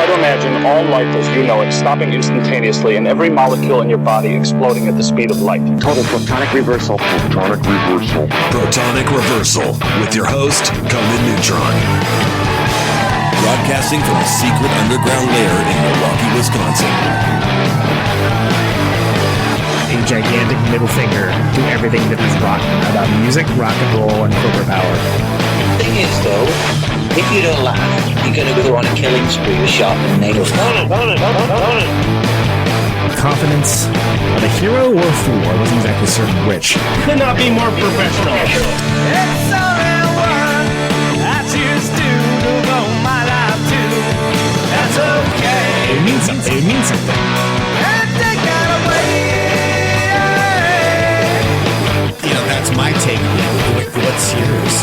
Try to imagine all life as you know it stopping instantaneously and every molecule in your body exploding at the speed of light. Total Protonic Reversal. Protonic Reversal. Protonic Reversal with your host, Conan Neutron. Broadcasting from a secret underground lair in Milwaukee, Wisconsin. A gigantic middle finger to everything that is rock about music, rock and roll, and corporate power. The thing is, though, if you don't laugh, you're going to go on a killing spree with sharpened nails. Confidence of a hero or a fool. I wasn't exactly certain which. Could not be more professional. It's only one I choose to devote my life to. That's okay. It means something. It means something. And take that away. You know, that's my take on it. What's yours?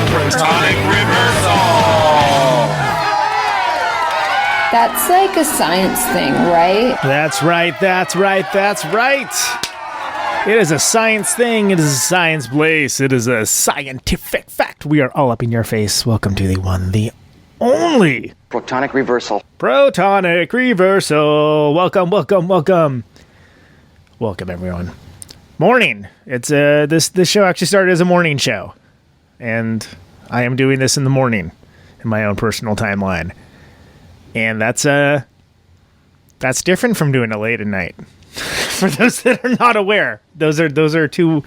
Protonic Reversal! That's like a science thing, right? That's right. It is a science thing. It is a science place. It is a scientific fact. We are all up in your face. Welcome to the one, the only Protonic Reversal. Protonic Reversal. Welcome, everyone. Morning. It's this show actually started as a morning show, and I am doing this in the morning in my own personal timeline, and that's different from doing it late at night. For those that are not aware, those are two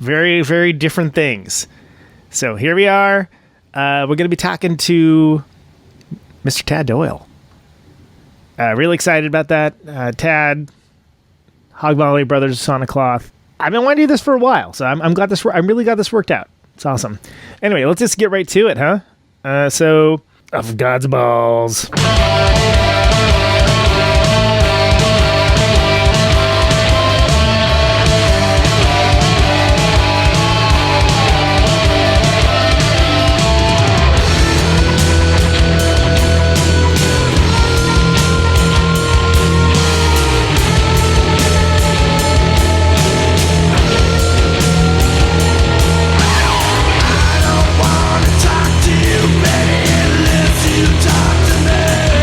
very, very different things. So here we are. We're going to be talking to Mr. Tad Doyle. Really excited about that. Tad, Hog Molly, Brothers of Sonic Cloth. I've been wanting to do this for a while, so I'm glad this. I really got this worked out. It's awesome. Anyway, let's just get right to it, huh? So, of God's balls. Talk to me.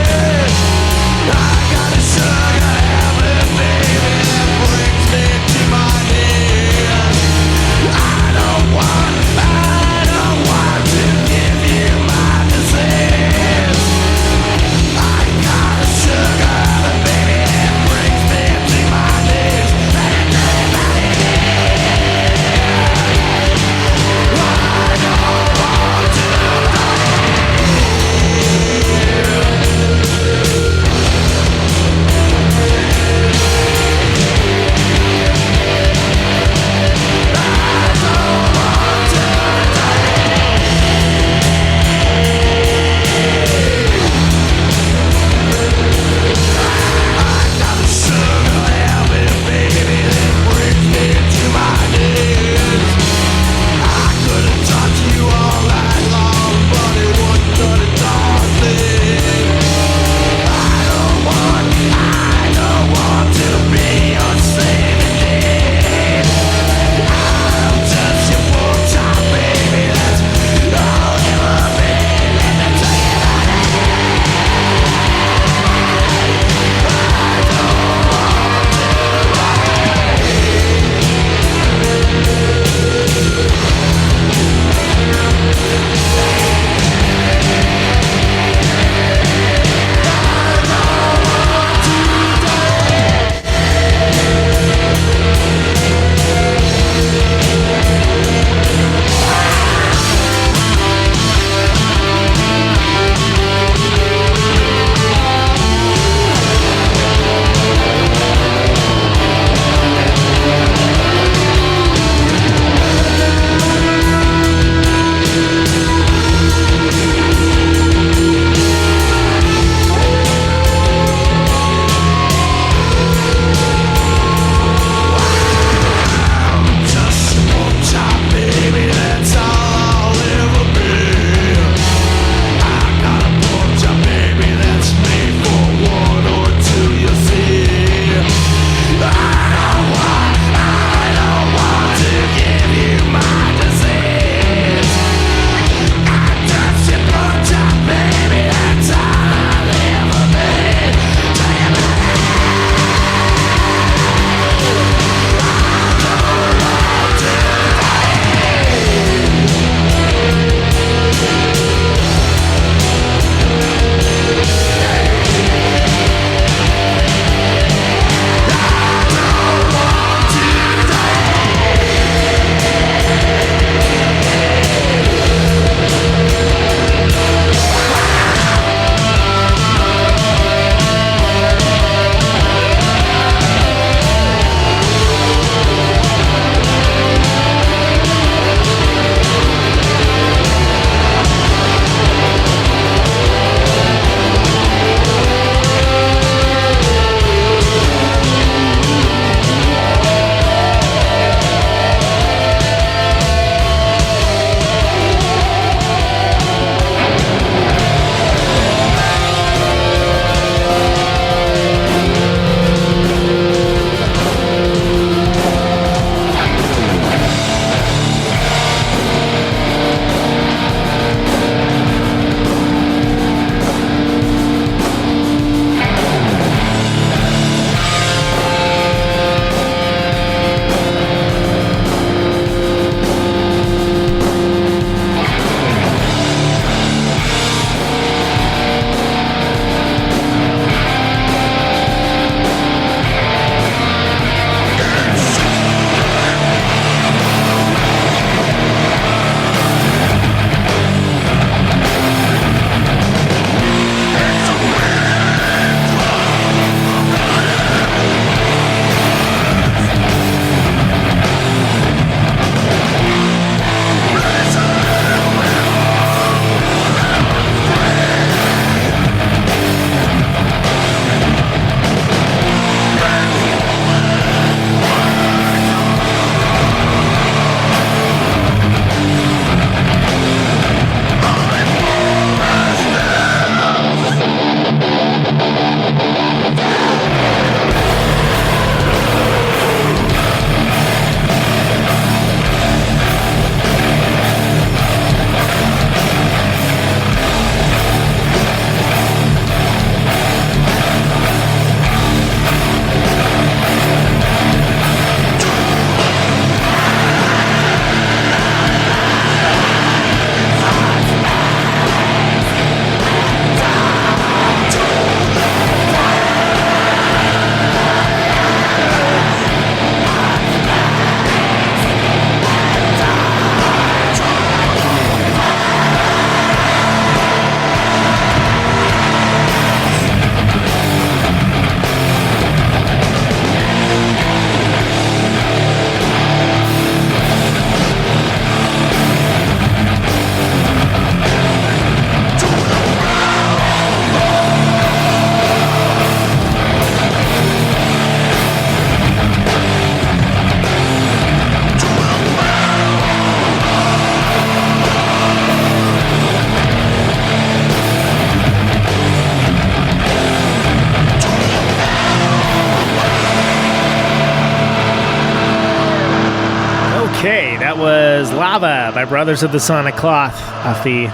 Okay, that was Lava by Brothers of the Sonic Cloth off the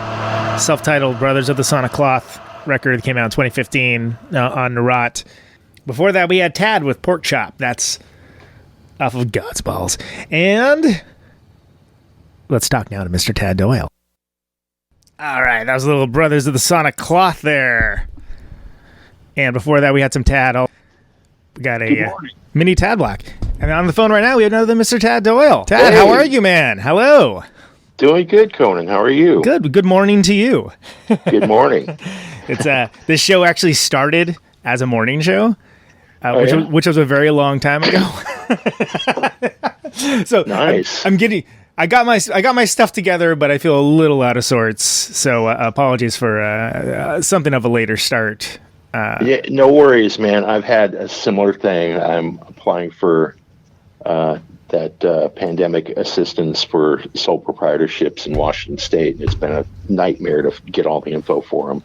self-titled Brothers of the Sonic Cloth record that came out in 2015 on Narot. Before that, we had Tad with Pork Chop. That's off of God's Balls. And let's talk now to Mr. Tad Doyle. All right, that was a little Brothers of the Sonic Cloth there. And before that, we had some Tad. We got a mini Tad block. And on the phone right now, we have another Mr. Tad Doyle. Tad, How are you, man? Hello. Doing good, Conan. How are you? Good. Good morning to you. Good morning. It's this show actually started as a morning show, which was a very long time ago. So nice. I got my stuff together, but I feel a little out of sorts. So apologies for something of a later start. Yeah, no worries, man. I've had a similar thing. I'm applying for that pandemic assistance for sole proprietorships in Washington State. It's been a nightmare to get all the info for them.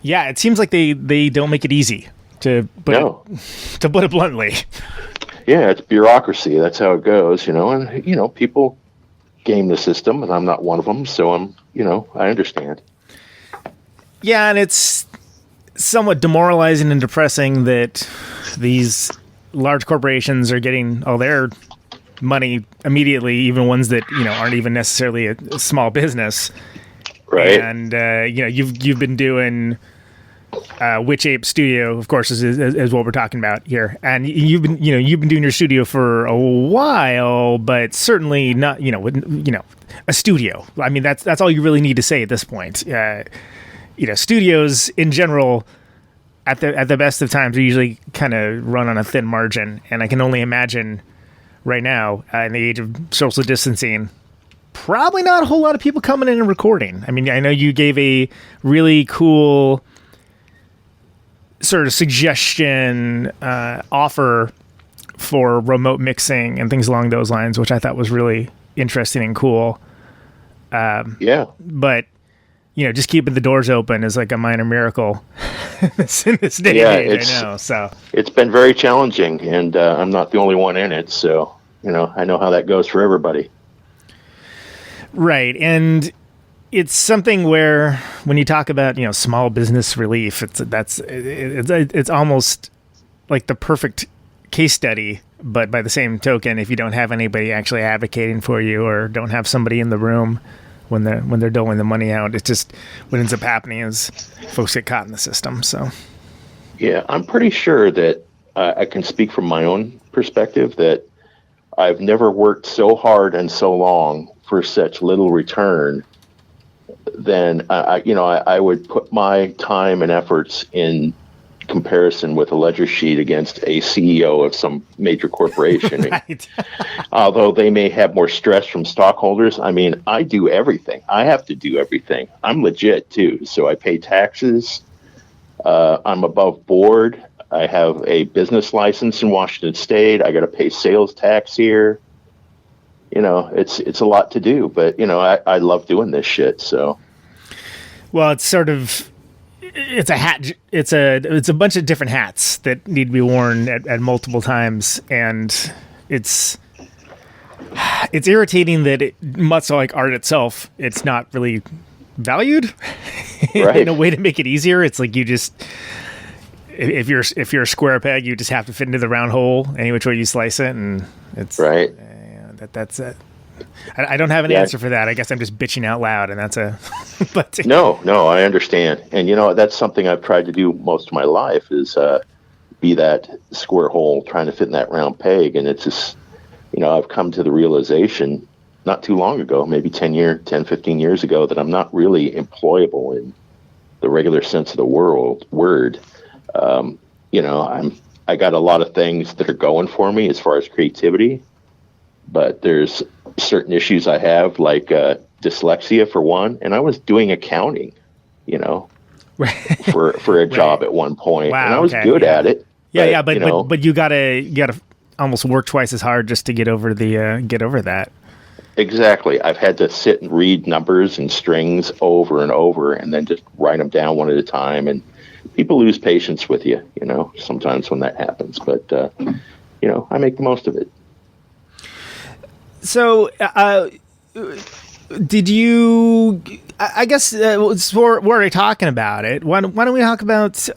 Yeah, it seems like they don't make it easy to put it bluntly. Yeah, it's bureaucracy. That's how it goes, and people game the system, and I'm not one of them, so I understand. Yeah, and it's somewhat demoralizing and depressing that these large corporations are getting all their money immediately, even ones that aren't even necessarily a small business. Right. And you've been doing Witch Ape Studio, of course, is what we're talking about here. And you've been doing your studio for a while, but certainly not a studio. I mean, that's all you really need to say at this point. Studios in general, at the best of times, are usually kind of run on a thin margin, and I can only imagine right now, in the age of social distancing, probably not a whole lot of people coming in and recording. I mean, I know you gave a really cool sort of suggestion offer for remote mixing and things along those lines, which I thought was really interesting and cool. Yeah. But just keeping the doors open is like a minor miracle in this day and age, I know. So it's been very challenging, and I'm not the only one in it. So, I know how that goes for everybody. Right. And it's something where when you talk about, small business relief, it's almost like the perfect case study. But by the same token, if you don't have anybody actually advocating for you or don't have somebody in the room when they're doling the money out, it's just what ends up happening is folks get caught in the system. So, yeah, I'm pretty sure that I can speak from my own perspective that I've never worked so hard and so long for such little return than I would put my time and efforts in comparison with a ledger sheet against a CEO of some major corporation. Right. Although they may have more stress from stockholders, I mean, I do everything. I have to do everything. I'm legit too. So I pay taxes. I'm above board. I have a business license in Washington State. I got to pay sales tax here. It's a lot to do, but I love doing this shit. So, well, it's sort of, it's a hat. It's a bunch of different hats that need to be worn at multiple times. And it's irritating that much like art itself, it's not really valued right. in a way to make it easier. It's like you just, if you're a square peg, you just have to fit into the round hole any which way you slice it. And it's right. That's it. I don't have an answer for that. I guess I'm just bitching out loud, and that's a. But No, I understand, and that's something I've tried to do most of my life is be that square hole trying to fit in that round peg, and it's just I've come to the realization not too long ago, maybe 10, 15 years ago, that I'm not really employable in the regular sense of the word. I got a lot of things that are going for me as far as creativity. But there's certain issues I have, like dyslexia for one, and I was doing accounting, for a job at one point, wow, and I was good at it. Yeah, but you gotta almost work twice as hard just to get over that. Exactly. I've had to sit and read numbers and strings over and over, and then just write them down one at a time. And people lose patience with you, sometimes when that happens. But I make the most of it. So, did you? I guess we're already talking about it. Why don't we talk about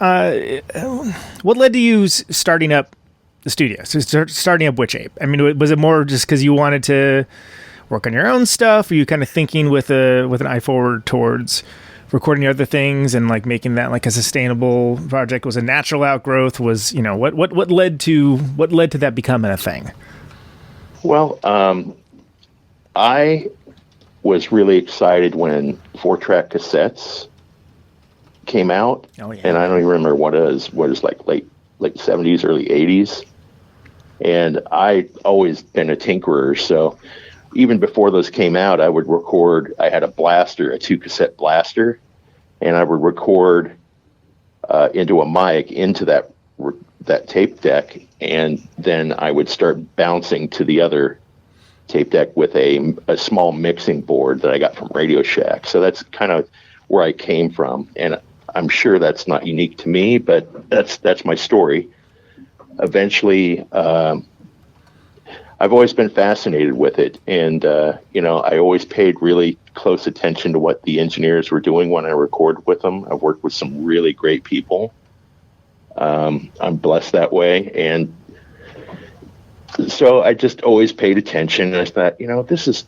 what led to you starting up the studio? So starting up Witch Ape. I mean, was it more just because you wanted to work on your own stuff? Or you kind of thinking with an eye forward towards recording other things and like making that like a sustainable project? Was a natural outgrowth? Was what led to that becoming a thing? Well, I was really excited when 4-track cassettes came out. Oh, yeah. And I don't even remember what is like late 70s, early 80s. And I always been a tinkerer, so even before those came out, I would record. I had a 2-cassette blaster, and I would record into a mic into that tape deck, and then I would start bouncing to the other tape deck with a small mixing board that I got from Radio Shack. So that's kind of where I came from, and I'm sure that's not unique to me, but that's my story. Eventually, I've always been fascinated with it, and I always paid really close attention to what the engineers were doing when I recorded with them. I've worked with some really great people. I'm blessed that way, and so I just always paid attention. And I thought, this is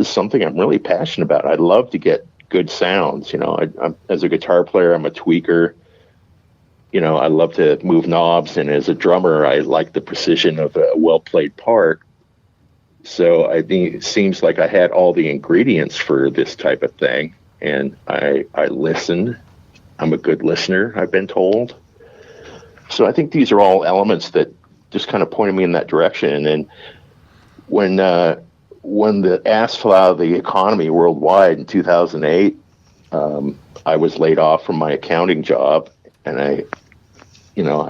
something I'm really passionate about. I'd love to get good sounds. I'm, as a guitar player, I'm a tweaker. I love to move knobs, and as a drummer, I like the precision of a well-played part. So I think it seems like I had all the ingredients for this type of thing, and I listened. I'm a good listener, I've been told. So I think these are all elements that just kind of pointed me in that direction. And when the ass fell out of the economy worldwide in 2008, I was laid off from my accounting job, and I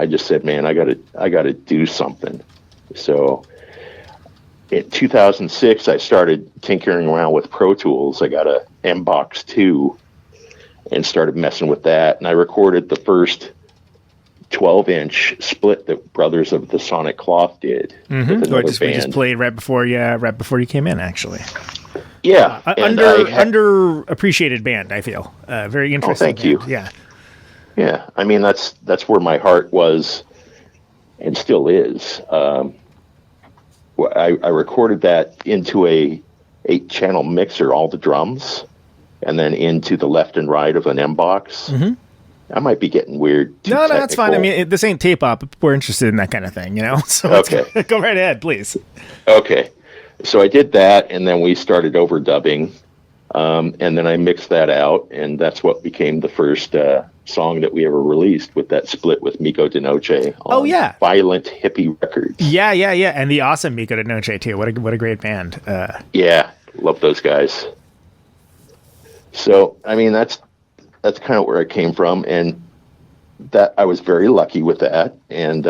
just said, man, I gotta do something. So in 2006, I started tinkering around with Pro Tools. I got a M-Box 2 and started messing with that. And I recorded the first 12-inch split that Brothers of the Sonic Cloth did. Mm-hmm. We just played right before you came in, actually. Yeah. Underappreciated band, I feel. Very interesting. Oh, thank you. Yeah. Yeah. I mean, that's where my heart was and still is. I recorded that into a 8-channel mixer, all the drums, and then into the left and right of an M-Box. Mm-hmm. I might be getting weird. No, that's fine. I mean, this ain't tape op. We're interested in that kind of thing, So okay. Go right ahead, please. Okay. So I did that, and then we started overdubbing, and then I mixed that out, and that's what became the first song that we ever released with that split with Miko de Noche on Violent Hippie Records. Yeah, and the awesome Miko de Noche, too. What a great band. Yeah, love those guys. So, I mean, that's kind of where I came from, and that I was very lucky with that. And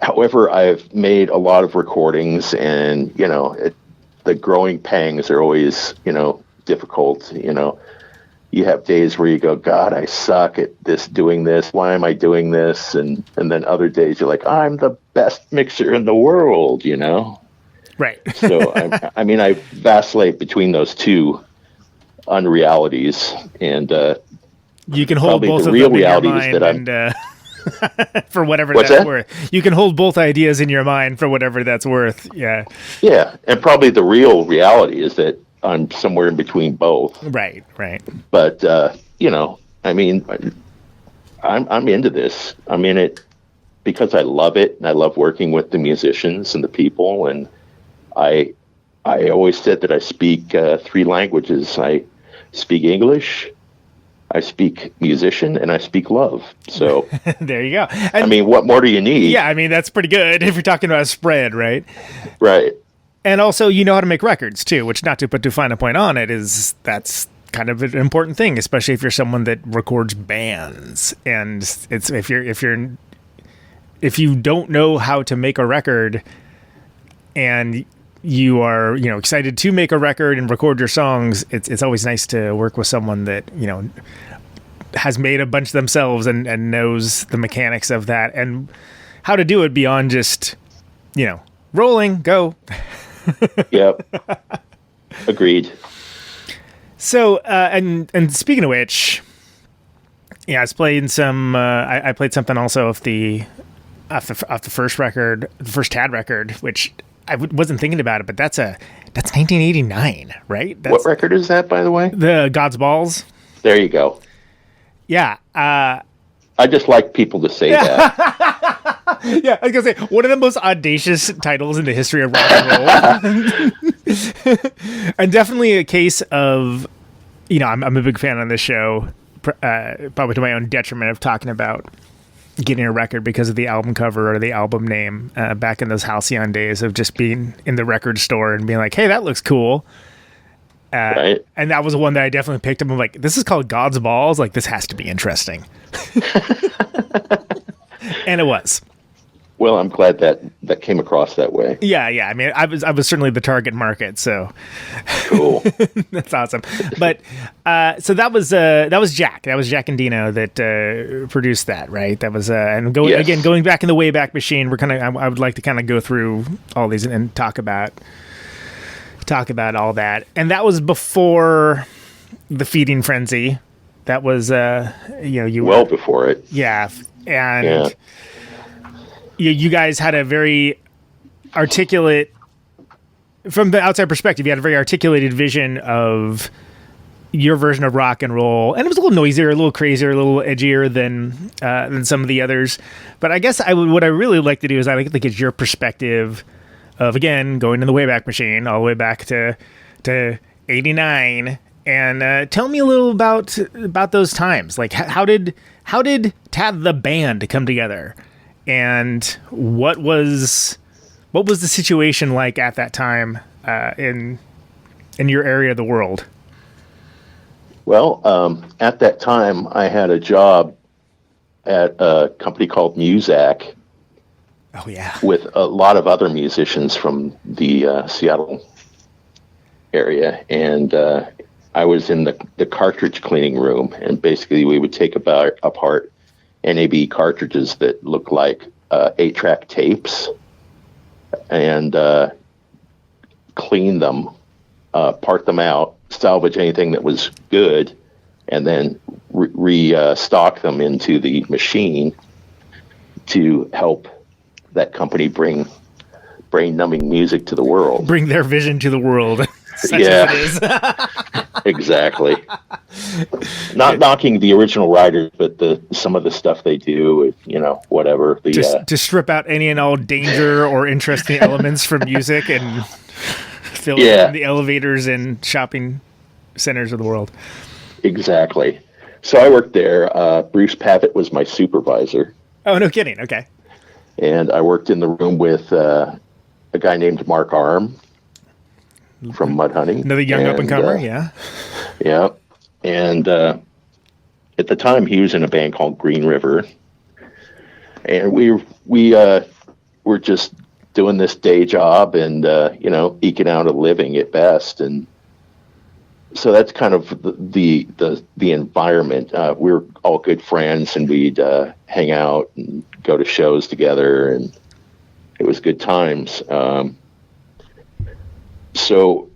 however, I've made a lot of recordings, and the growing pangs are always difficult. You have days where you go, God, I suck at doing this. Why am I doing this? And then other days you're like, I'm the best mixer in the world. Right. So I vacillate between those two unrealities, and you can hold both of them in your mind, and for whatever that's worth. You can hold both ideas in your mind for whatever that's worth. Yeah, and probably the real reality is that I'm somewhere in between both. Right. But I'm into this. I'm in it because I love it, and I love working with the musicians and the people. And I always said that I speak 3 languages. I speak English, I speak musician, and I speak love. So there you go. And, what more do you need? Yeah, that's pretty good if you're talking about a spread, right? Right. And also, you know how to make records too, which, not to put too fine a point on it, that's kind of an important thing, especially if you're someone that records bands. And it's if you don't know how to make a record, and you are excited to make a record and record your songs, it's always nice to work with someone that has made a bunch themselves and knows the mechanics of that and how to do it beyond just rolling, go. Yep. Agreed. So, and speaking of which, yeah, I was playing some. I played something also off the first record, the first Tad record, which I wasn't thinking about it, but that's 1989, right? What record is that, by the way? The God's Balls. There you go. Yeah. I just like people to say that. Yeah, I was gonna say one of the most audacious titles in the history of rock and roll, and definitely a case of, I'm a big fan on this show, probably to my own detriment, of talking about getting a record because of the album cover or the album name. Back in those halcyon days of just being in the record store and being like, "Hey, that looks cool." Right. And that was one that I definitely picked up. I'm like, this is called God's Balls. Like, this has to be interesting. And it was. Well, I'm glad that came across that way. Yeah. I mean, I was certainly the target market, so cool. That's awesome. But so that was Jack. That was Jack and Dino that produced that, right? That was and going back in the Wayback Machine. I would like to kind of go through all these and talk about all that. And that was before the Feeding Frenzy. That was well before it. Yeah, and you guys had a very articulate, from the outside perspective, you had a very articulated vision of your version of rock and roll, and it was a little noisier, a little crazier, a little edgier than some of the others. But I guess what I really like to do is I like to get your perspective of, again, going in the Wayback Machine all the way back to 89, and tell me a little about those times. Like, how did Tad the band come together, and what was the situation like at that time in your area of the world? Well, at that time, I had a job at a company called Muzak. Oh, yeah. With a lot of other musicians from the Seattle area. And I was in the cartridge cleaning room. And basically, we would take apart NAB cartridges that look like 8-track tapes and clean them, part them out, salvage anything that was good, and then restock them into the machine to help that company bring brain-numbing music to the world. Bring their vision to the world. Yeah, exactly. Not knocking the original writers, but some of the stuff they do, whatever. To strip out any and all danger or interesting elements from music and fill in the elevators and shopping centers of the world. Exactly. So I worked there. Bruce Pavitt was my supervisor. Oh, no kidding. Okay. And I worked in the room with a guy named Mark Arm from Mudhoney. Another young up-and-comer, yeah. Yeah. And at the time, he was in a band called Green River. And we were just doing this day job and, eking out a living at best. And so that's kind of the environment. We were all good friends, and we'd hang out and go to shows together, and it was good times. So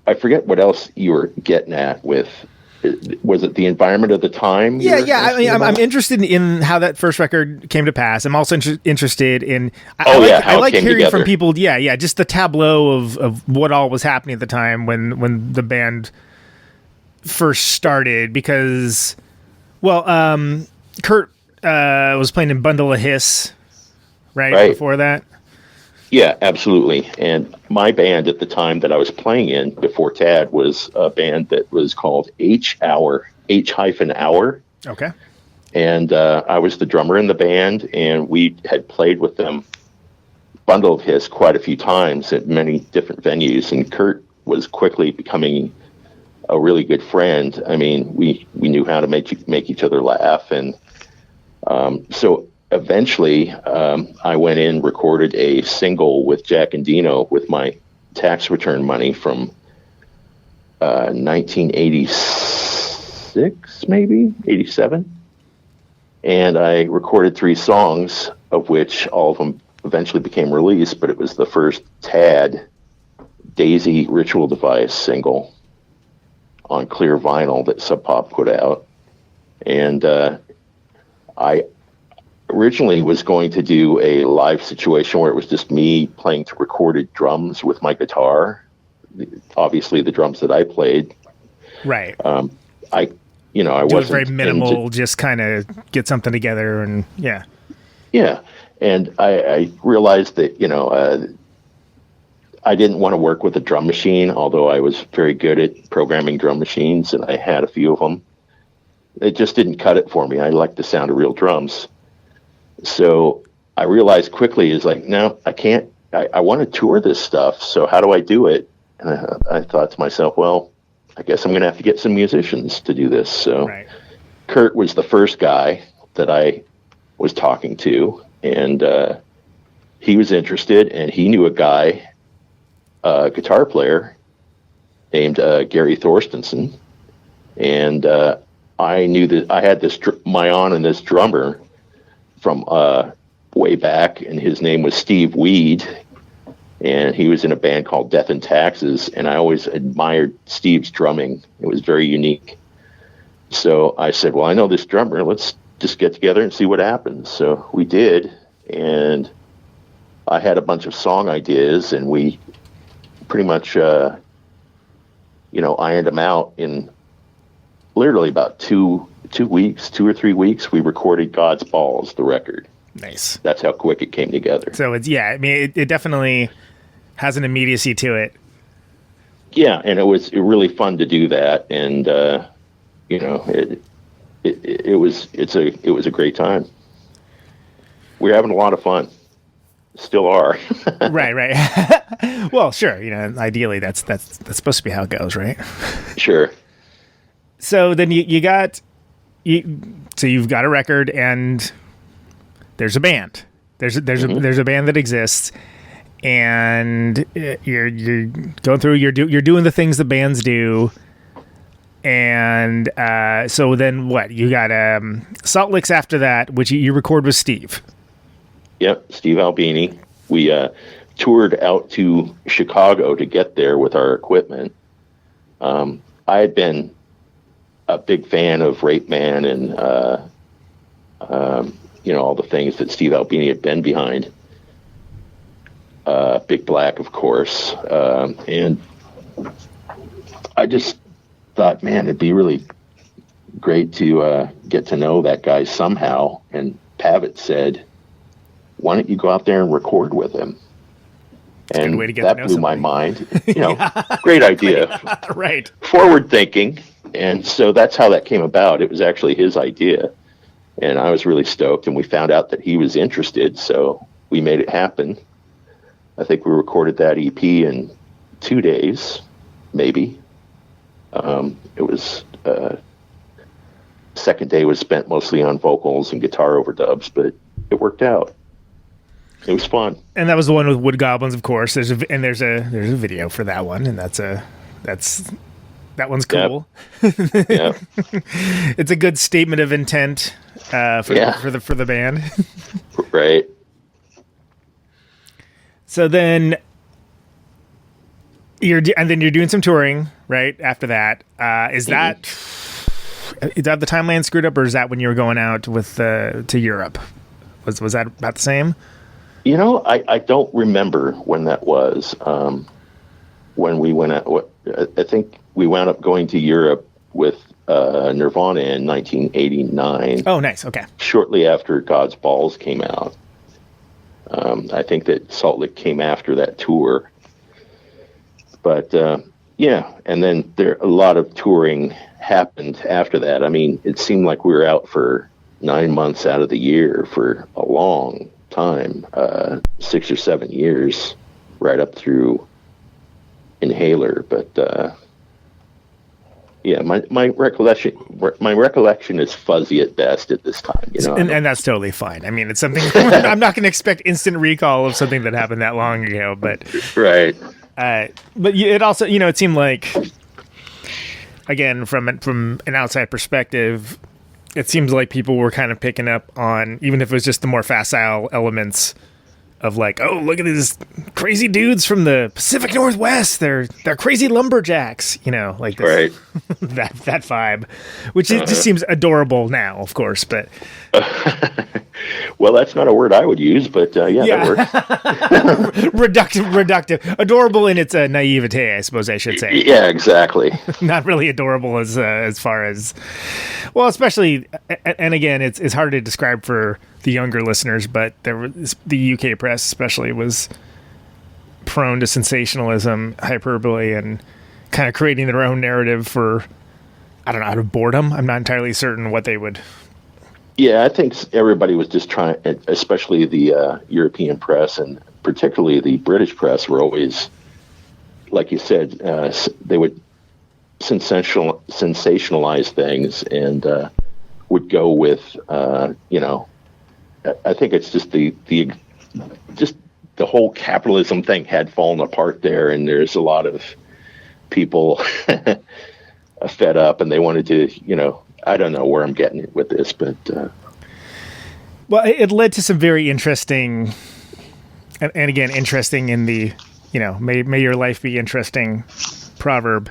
I forget what else you were getting at with. Was it the environment of the time? Yeah. I mean, I'm interested in how that first record came to pass. I'm also interested in. I like hearing together from people. Yeah. Just the tableau of what all was happening at the time when the band first started. Because, Kurt was playing in Bundle of Hiss, right before that. Yeah, absolutely. And my band at the time that I was playing in before Tad was a band that was called H-Hour. Okay. And I was the drummer in the band, and we had played with them, Bundle of Hiss, quite a few times at many different venues. And Kurt was quickly becoming a really good friend. I mean, we knew how to make each other laugh. And so eventually, I went in, recorded a single with Jack and Dino with my tax return money from 1986, maybe 87. And I recorded 3 songs, of which all of them eventually became released, but it was the first Tad Daisy Ritual Device single on clear vinyl that Sub Pop put out. And I originally was going to do a live situation where it was just me playing to recorded drums with my guitar, obviously the drums that I played. Right. I do wasn't it very minimal, just kind of get something together, and yeah. And I realized that I didn't want to work with a drum machine, although I was very good at programming drum machines, and I had a few of them. It just didn't cut it for me. I like the sound of real drums. So I realized quickly, no, I can't. I want to tour this stuff, so how do I do it? And I thought to myself, well, I guess I'm going to have to get some musicians to do this. So Kurt was the first guy that I was talking to, and he was interested, and he knew a guy, a guitar player named Gary Thorstensen, and I knew that I had this and this drummer from way back, and his name was Steve Weed, and he was in a band called Death and Taxes, and I always admired Steve's drumming. It was very unique. So I said, well, I know this drummer. Let's just get together and see what happens. So we did, and I had a bunch of song ideas, and we pretty much, ironed them out in literally about 2 weeks, 2 or 3 weeks. We recorded God's Balls, the record. Nice. That's how quick it came together. So it definitely has an immediacy to it. Yeah, and it was really fun to do that, and it was a great time. We were having a lot of fun. Still are. Right. Well, sure. Ideally, that's supposed to be how it goes, right? Sure. So then you've got a record, and there's a band. There's a band that exists, and you're going through. You're doing the things the bands do, and so then what? You got Salt Licks after that, which you record with Steve. Yep, Steve Albini. We toured out to Chicago to get there with our equipment. I had been a big fan of Rape Man and all the things that Steve Albini had been behind. Big Black, of course, and I just thought, man, it'd be really great to get to know that guy somehow. And Pavitt said, why don't you go out there and record with him? And that blew my mind. Great idea. Right. Forward thinking. And so that's how that came about. It was actually his idea. And I was really stoked, and we found out that he was interested, so we made it happen. I think we recorded that EP in 2 days, maybe. It was second day was spent mostly on vocals and guitar overdubs, but it worked out. It was fun. And that was the one with Wood Goblins, of course. There's a video for that one, and that one's cool. Yep. Yeah. It's a good statement of intent for the band. Right. So then you're doing some touring, right? After that, is that the timeline screwed up, or is that when you were going out with to Europe? Was that about the same? I don't remember when that was. When we went out, I think we wound up going to Europe with Nirvana in 1989. Oh, nice. Okay. Shortly after God's Balls came out. I think that Salt Lake came after that tour. But, and then a lot of touring happened after that. I mean, it seemed like we were out for 9 months out of the year for a long time, 6 or 7 years, right up through Inhaler. But my recollection is fuzzy at best at this time. And that's totally fine. I mean, it's something I'm not going to expect instant recall of something that happened that long ago. But right. But it also, it seemed like, again, from an outside perspective, it seems like people were kind of picking up on, even if it was just the more facile elements of like, oh, look at these crazy dudes from the Pacific Northwest. They're crazy lumberjacks, like this, Right. that vibe, which it just seems adorable now, of course, but Well, that's not a word I would use, but that works. reductive, adorable in its naivete, I suppose I should say. Yeah, exactly. Not really adorable as far as, well, especially, and again, it's hard to describe for the younger listeners, but the UK press especially was prone to sensationalism, hyperbole, and kind of creating their own narrative for, I don't know, out of boredom. I'm not entirely certain what they would. Yeah, I think everybody was just trying, especially the European press and particularly the British press were always, like you said, they would sensationalize things and would go with, I think it's just the whole capitalism thing had fallen apart there, and there's a lot of people fed up, and they wanted to, I don't know where I'm getting with this, but well, it led to some very interesting, and again, interesting in the, may your life be interesting proverb,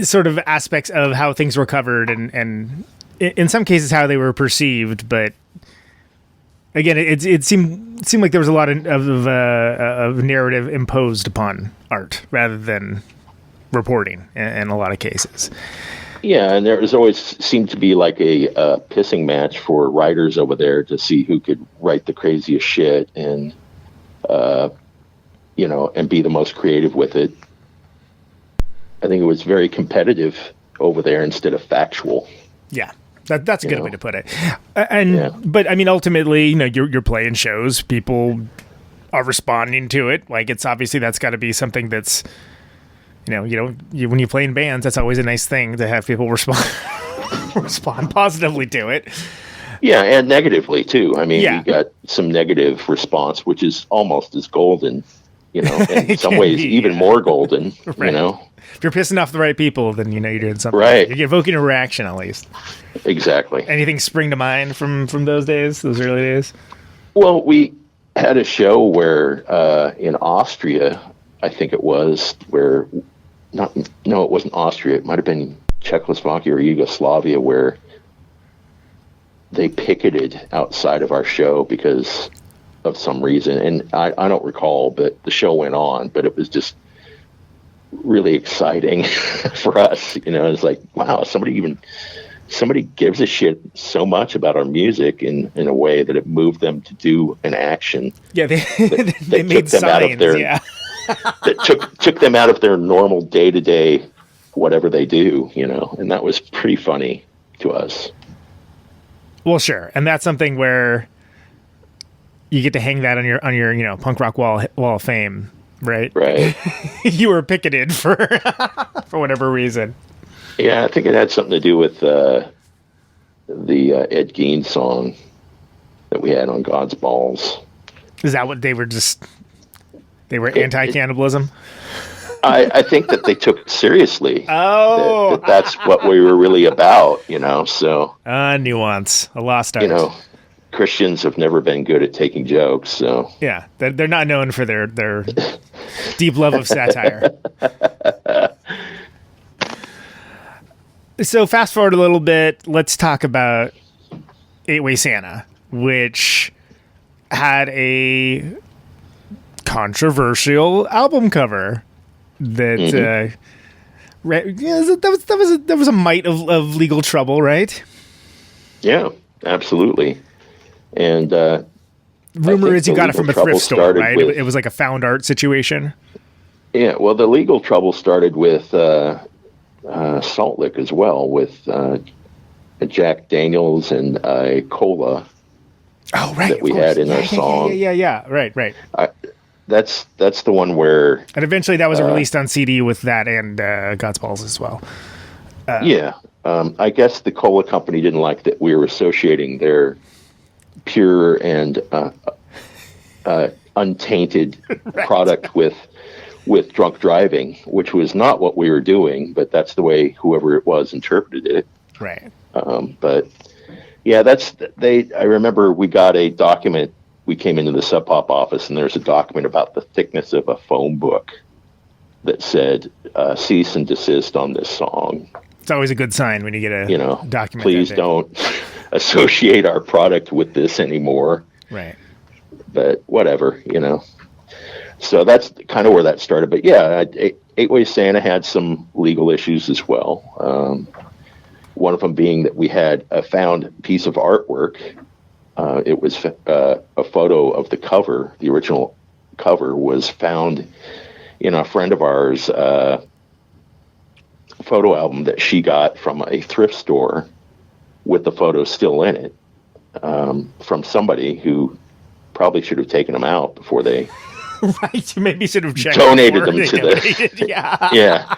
sort of aspects of how things were covered, and in some cases how they were perceived, but again, it seemed like there was a lot of narrative imposed upon art rather than reporting in a lot of cases. Yeah, and there was always seemed to be like a pissing match for writers over there to see who could write the craziest shit and, and be the most creative with it. I think it was very competitive over there instead of factual. Yeah, that's a good way to put it. But I mean, ultimately, you're playing shows. People are responding to it. Like, it's obviously that's got to be something that's. When you play in bands, that's always a nice thing to have people respond positively to it. Yeah, and negatively too. I mean, you got some negative response, which is almost as golden, in some ways even more golden, right. If you're pissing off the right people, then you're doing something. Right. You're evoking a reaction, at least. Exactly. Anything spring to mind from those days, those early days? Well, we had a show where in Austria, I think it was, where... it wasn't Austria. It might have been Czechoslovakia or Yugoslavia, where they picketed outside of our show because of some reason. And I don't recall, but the show went on. But it was just really exciting for us. It's like, wow, somebody gives a shit so much about our music in a way that it moved them to do an action. Yeah, they made signs. Yeah. that took them out of their normal day-to-day whatever they do, and that was pretty funny to us. Well, sure, and that's something where you get to hang that on your punk rock wall of fame, right? Right. You were picketed for whatever reason. Yeah, I think it had something to do with the Ed Gein song that we had on God's Balls. Is that what they were just? They were anti-cannibalism? I think that they took it seriously. Oh! That's what we were really about, so... nuance. A lost art. Christians have never been good at taking jokes, so... Yeah, they're not known for their deep love of satire. So fast forward a little bit, let's talk about 8-Way Santa, which had a controversial album cover that that was a mite of legal trouble, right? Yeah, absolutely. And rumor is you got it from a thrift store, right? It was like a found art situation. Yeah, well, the legal trouble started with Salt Lick as well, with Jack Daniels and a cola. Oh, right, that we had in our song. Yeah. Right. That's the one where... And eventually that was released on CD with that and God's Balls as well. I guess the cola company didn't like that we were associating their pure and untainted product with drunk driving, which was not what we were doing, but that's the way whoever it was interpreted it. Right. But yeah, I remember we got a document we came into the Sub Pop office, and there's a document about the thickness of a phone book that said cease and desist on this song. It's always a good sign when you get a document. Please don't associate our product with this anymore. Right. But whatever, So that's kind of where that started. But yeah, Eight Way Santa had some legal issues as well. One of them being that we had a found piece of artwork. It was a photo of the cover. The original cover was found in a friend of ours' photo album that she got from a thrift store with the photo still in it, from somebody who probably should have taken them out before they right. Maybe should have checked donated them to the yeah. Yeah.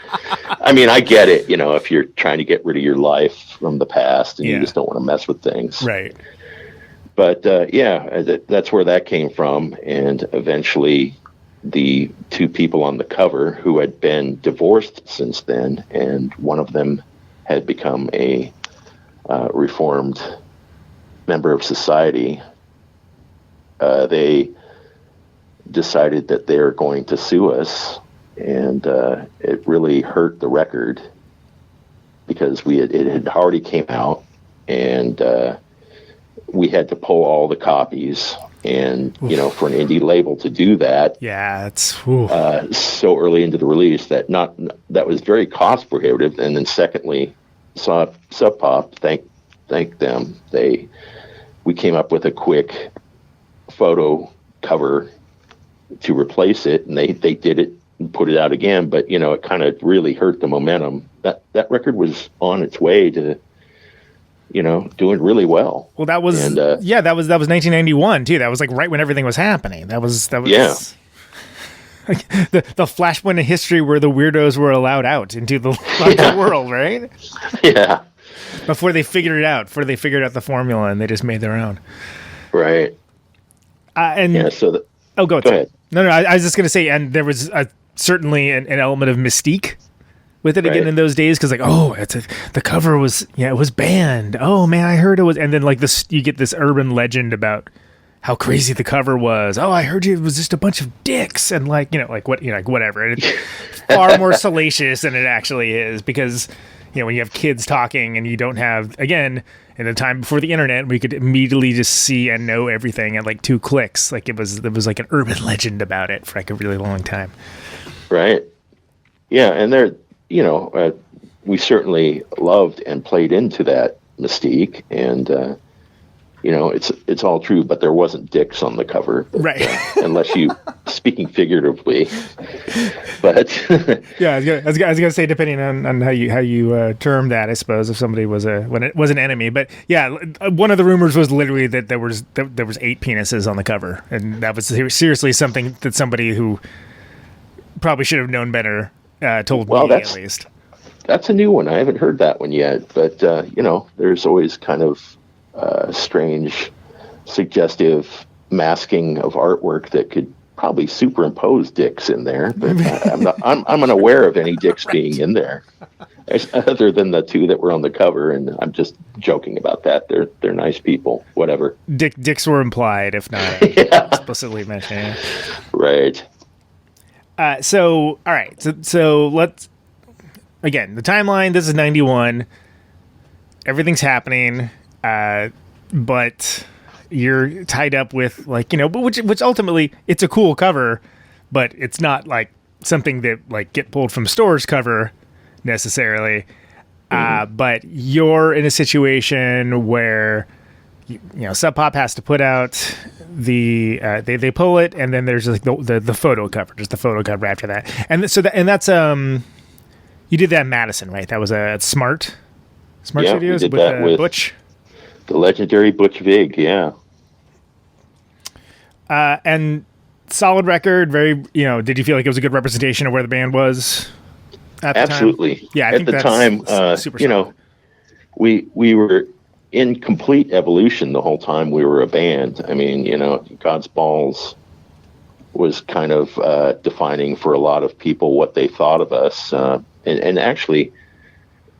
I mean, I get it, if you're trying to get rid of your life from the past and you just don't want to mess with things. Right. But that's where that came from. And eventually the two people on the cover who had been divorced since then, and one of them had become a reformed member of society, they decided that they were going to sue us, and it really hurt the record because it had already came out, and we had to pull all the copies, and for an indie label to do that, it's so early into the release that was very cost prohibitive. And then secondly, Sub Pop, thank them, we came up with a quick photo cover to replace it, and they did it and put it out again. But it kind of really hurt the momentum. That record was on its way to doing really well. Well, that was that was 1991 too. That was like right when everything was happening. That was yeah. Like the flashpoint in history where the weirdos were allowed out into the world, right? Yeah. Before they figured it out, the formula, and they just made their own. Right. Go ahead. No, I was just going to say, and there was certainly an element of mystique with it again in those days, because the cover was it was banned. Oh man, I heard it was, and then like this, you get this urban legend about how crazy the cover was. Oh, I heard it was just a bunch of dicks, and whatever. And it's far more salacious than it actually is, because when you have kids talking and you don't have, again, in the time before the internet, we could immediately just see and know everything at like 2 clicks. Like there was like an urban legend about it for like a really long time. Right. Yeah. And there, we certainly loved and played into that mystique, and, it's all true, but there wasn't dicks on the cover, right? Unless you speaking figuratively, but yeah, I was gonna say, depending on how you term that, I suppose, if somebody was an enemy, but yeah, one of the rumors was literally that there was 8 penises on the cover, and that was seriously something that somebody who probably should have known better told me, at least. That's a new one. I haven't heard that one yet, but there's always kind of strange, suggestive masking of artwork that could probably superimpose dicks in there, but I'm unaware of any dicks being in there, other than the 2 that were on the cover, and I'm just joking about that. They're nice people, whatever. Dicks were implied, if not explicitly mentioned. Right. So all right, so let's again, the timeline. This is 91. Everything's happening. But you're tied up with which ultimately it's a cool cover, but it's not like something that like get pulled from stores cover necessarily. But you're in a situation where Sub Pop has to put out the they pull it, and then there's like the photo cover, just the photo cover after that, and that's you did that in Madison, right? That was a Smart Studios with Butch. The legendary Butch Vig, yeah. And solid record, very, did you feel like it was a good representation of where the band was at the Absolutely. time? Yeah, I think at the time, super we were in complete evolution the whole time we were a band. I mean, God's Balls was kind of defining for a lot of people what they thought of us. And actually,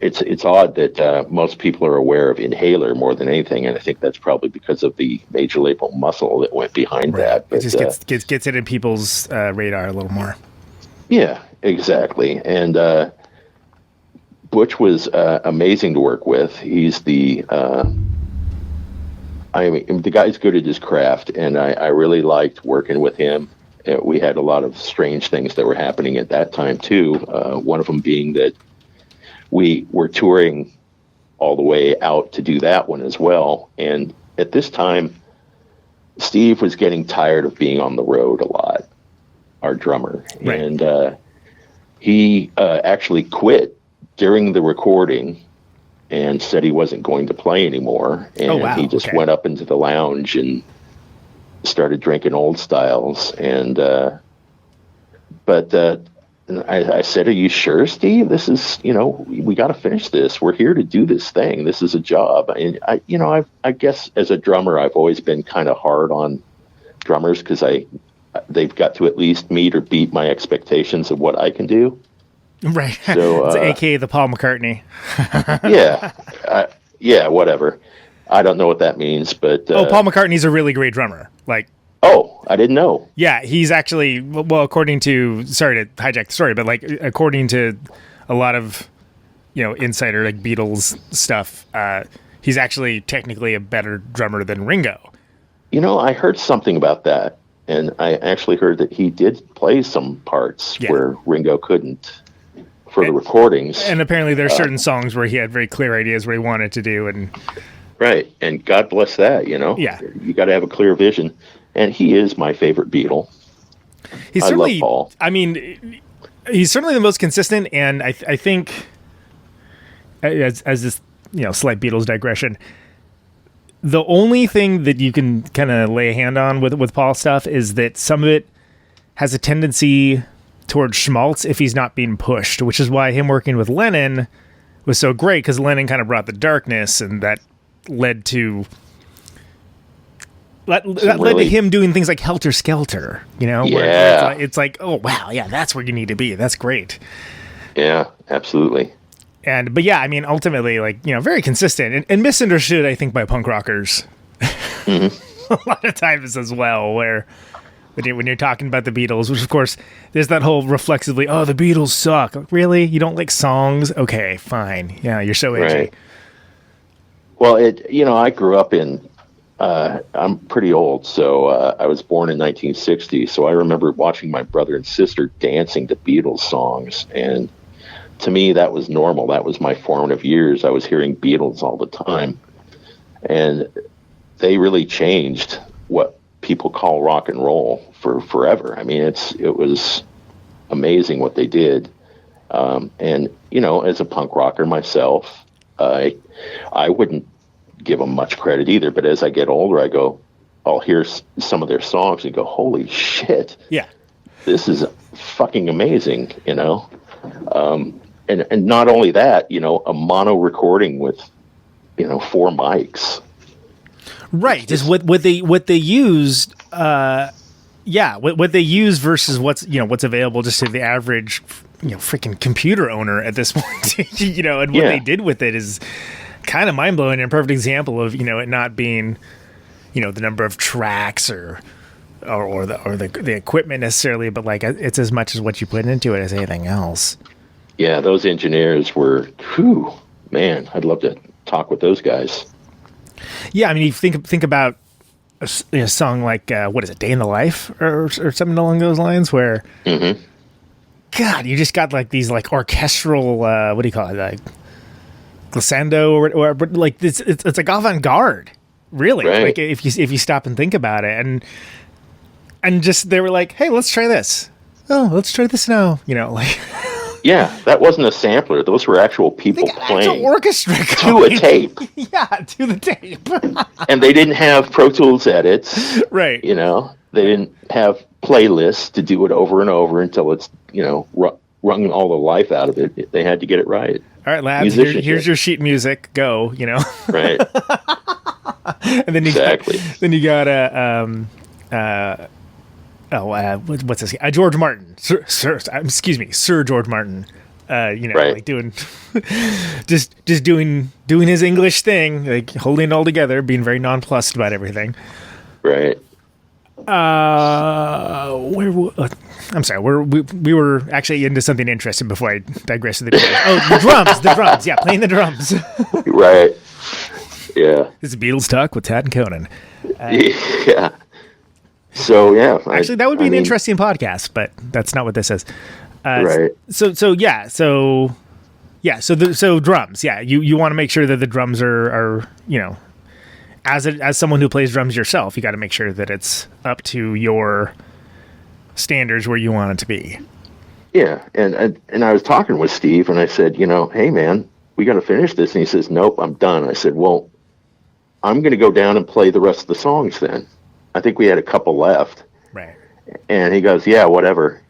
it's odd that most people are aware of Inhaler more than anything, and I think that's probably because of the major label muscle that went behind that. But, it just gets it in people's radar a little more. Yeah, exactly. And Butch was amazing to work with. He's the the guy's good at his craft, and I really liked working with him. We had a lot of strange things that were happening at that time too. One of them being that we were touring all the way out to do that one as well. And at this time, Steve was getting tired of being on the road a lot, our drummer. Right. And he actually quit during the recording and said he wasn't going to play anymore. And he just went up into the lounge and started drinking Old Styles. And I said, "Are you sure, Steve? This is, we got to finish this. We're here to do this thing. This is a job." And I guess as a drummer, I've always been kind of hard on drummers because they've got to at least meet or beat my expectations of what I can do. Right. So, it's AKA the Paul McCartney. Yeah, whatever. I don't know what that means, but Paul McCartney's a really great drummer. Oh, I didn't know. Yeah, he's actually, according to, sorry to hijack the story, but according to a lot of, insider Beatles stuff, he's actually technically a better drummer than Ringo. I heard something about that, and I actually heard that he did play some parts where Ringo couldn't for the recordings. And apparently there's certain songs where he had very clear ideas where he wanted to do. And right, and God bless that, Yeah. You got to have a clear vision. And he is my favorite Beatle. He's certainly, Paul. I mean, he's certainly the most consistent, and I think, as this slight Beatles digression, the only thing that you can kind of lay a hand on with Paul stuff is that some of it has a tendency towards schmaltz if he's not being pushed, which is why him working with Lennon was so great, because Lennon kind of brought the darkness, and that led to him doing things like Helter Skelter, where it's like, oh wow, yeah, that's where you need to be. That's great. Yeah, absolutely. But yeah, I mean, ultimately, very consistent and misunderstood, I think, by punk rockers a lot of times as well, where when you're talking about the Beatles, which of course there's that whole reflexively, oh, the Beatles suck. Really? You don't like songs? Okay, fine. Yeah, you're so edgy. Right. Well, I grew up in, I'm pretty old, so I was born in 1960, so I remember watching my brother and sister dancing to Beatles songs, and to me that was normal. That was my formative years. I was hearing Beatles all the time, and they really changed what people call rock and roll for forever. I mean, it was amazing what they did, and as a punk rocker myself, I wouldn't give them much credit either, but as I get older, I'll hear some of their songs and go, holy shit, yeah, this is fucking amazing, and not only that, a mono recording with 4 mics, right, is what they used, what they use versus what's available just to the average freaking computer owner at this point. And what they did with it is kind of mind-blowing, and a perfect example of it not being the number of tracks or the equipment necessarily, but it's as much as what you put into it as anything else. Yeah, those engineers were, man, I'd love to talk with those guys. Yeah, I mean, you think about a song like what is it, Day in the Life or something along those lines, where God, you just got these orchestral what do you call it, glissando or it's like avant-garde, really, right. if you stop and think about it, and just they were like, hey, let's try this. Oh, let's try this now. Yeah, that wasn't a sampler. Those were actual people playing. Actual orchestra to a tape. Yeah, to the tape. And they didn't have Pro Tools edits. Right. They didn't have playlists to do it over and over until it's, wrung all the life out of it. They had to get it right. All right, lads, here's your sheet music. Go, Right. And then you got what's this? George Martin, Sir George Martin. Right. like doing just doing his English thing, like holding it all together, being very nonplussed about everything. Right. I'm sorry. We were actually into something interesting before I digress to the drums. Oh, the drums. Yeah, playing the drums. Right. Yeah. This is Beatles Talk with Tad and Conan. Yeah. So yeah. Actually, that would be an interesting podcast, but that's not what this is. Right. So drums. Yeah, you want to make sure that the drums are as someone who plays drums yourself, you got to make sure that it's up to your standards where you want it to be. Yeah, and I was talking with Steve, and I said, hey man, we got to finish this, and he says, nope, I'm done. I said, well, I'm going to go down and play the rest of the songs then. I think we had a couple left. Right. And he goes, yeah, whatever,